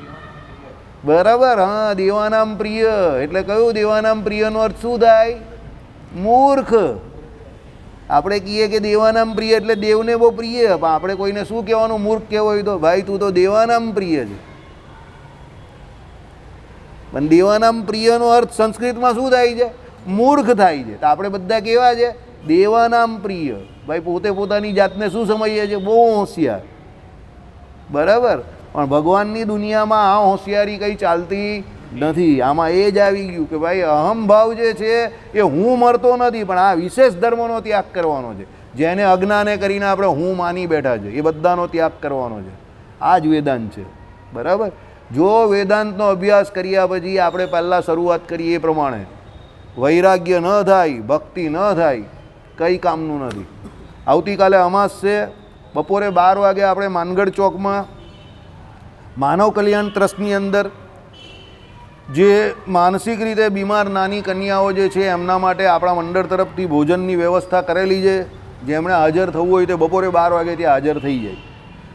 A: બરાબર. હા, દેવાનામ પ્રિય એટલે કયું? દેવાનામ પ્રિયનો અર્થ શું થાય? મૂર્ખ. આપણે કહીએ કે દેવાનામ પ્રિય એટલે દેવને બહુ પ્રિય, પણ આપણે કોઈને શું કહેવાનું? મૂર્ખ કહેવો હોય તો ભાઈ તું તો દેવાનામ પ્રિય છે. પણ દેવાનામ પ્રિયનો અર્થ સંસ્કૃતમાં શું થાય છે? મૂર્ખ થાય છે. તો આપણે બધા કેવા છે? દેવાનામ પ્રિય. ભાઈ પોતે પોતાની જાતને શું સમજીએ છે? બહુ હોશિયાર. બરાબર. પણ ભગવાનની દુનિયામાં આ હોશિયારી કંઈ ચાલતી નથી. આમાં એ જ આવી ગયું કે ભાઈ અહમભાવ જે છે એ હું મરતો નથી, પણ આ વિશેષ ધર્મનો ત્યાગ કરવાનો છે. જેને અજ્ઞાને કરીને આપણે હું માની બેઠા છે એ બધાનો ત્યાગ કરવાનો છે. આ જ વેદાંત છે. બરાબર. જો વેદાંતનો અભ્યાસ કર્યા પછી આપણે પહેલાં શરૂઆત કરીએ એ પ્રમાણે વૈરાગ્ય ન થાય, ભક્તિ ન થાય, કંઈ કામનું નથી. આવતીકાલે અમાસ છે, બપોરે 12 વાગે આપણે માનગઢ ચોકમાં માનવ કલ્યાણ ટ્રસ્ટની અંદર જે માનસિક રીતે બીમાર નાની કન્યાઓ જે છે એમના માટે આપણા મંડળ તરફથી ભોજનની વ્યવસ્થા કરેલી છે. જેમણે હાજર થવું હોય તે બપોરે 12 વાગે ત્યાં હાજર થઈ જાય.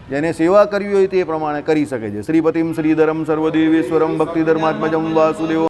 A: જેને સેવા કરવી હોય તે પ્રમાણે કરી શકે છે. શ્રીપતિમ શ્રીધરમ સર્વદેવેશ્વરમ ભક્તિધર્માત્મજમ વાસુદેવ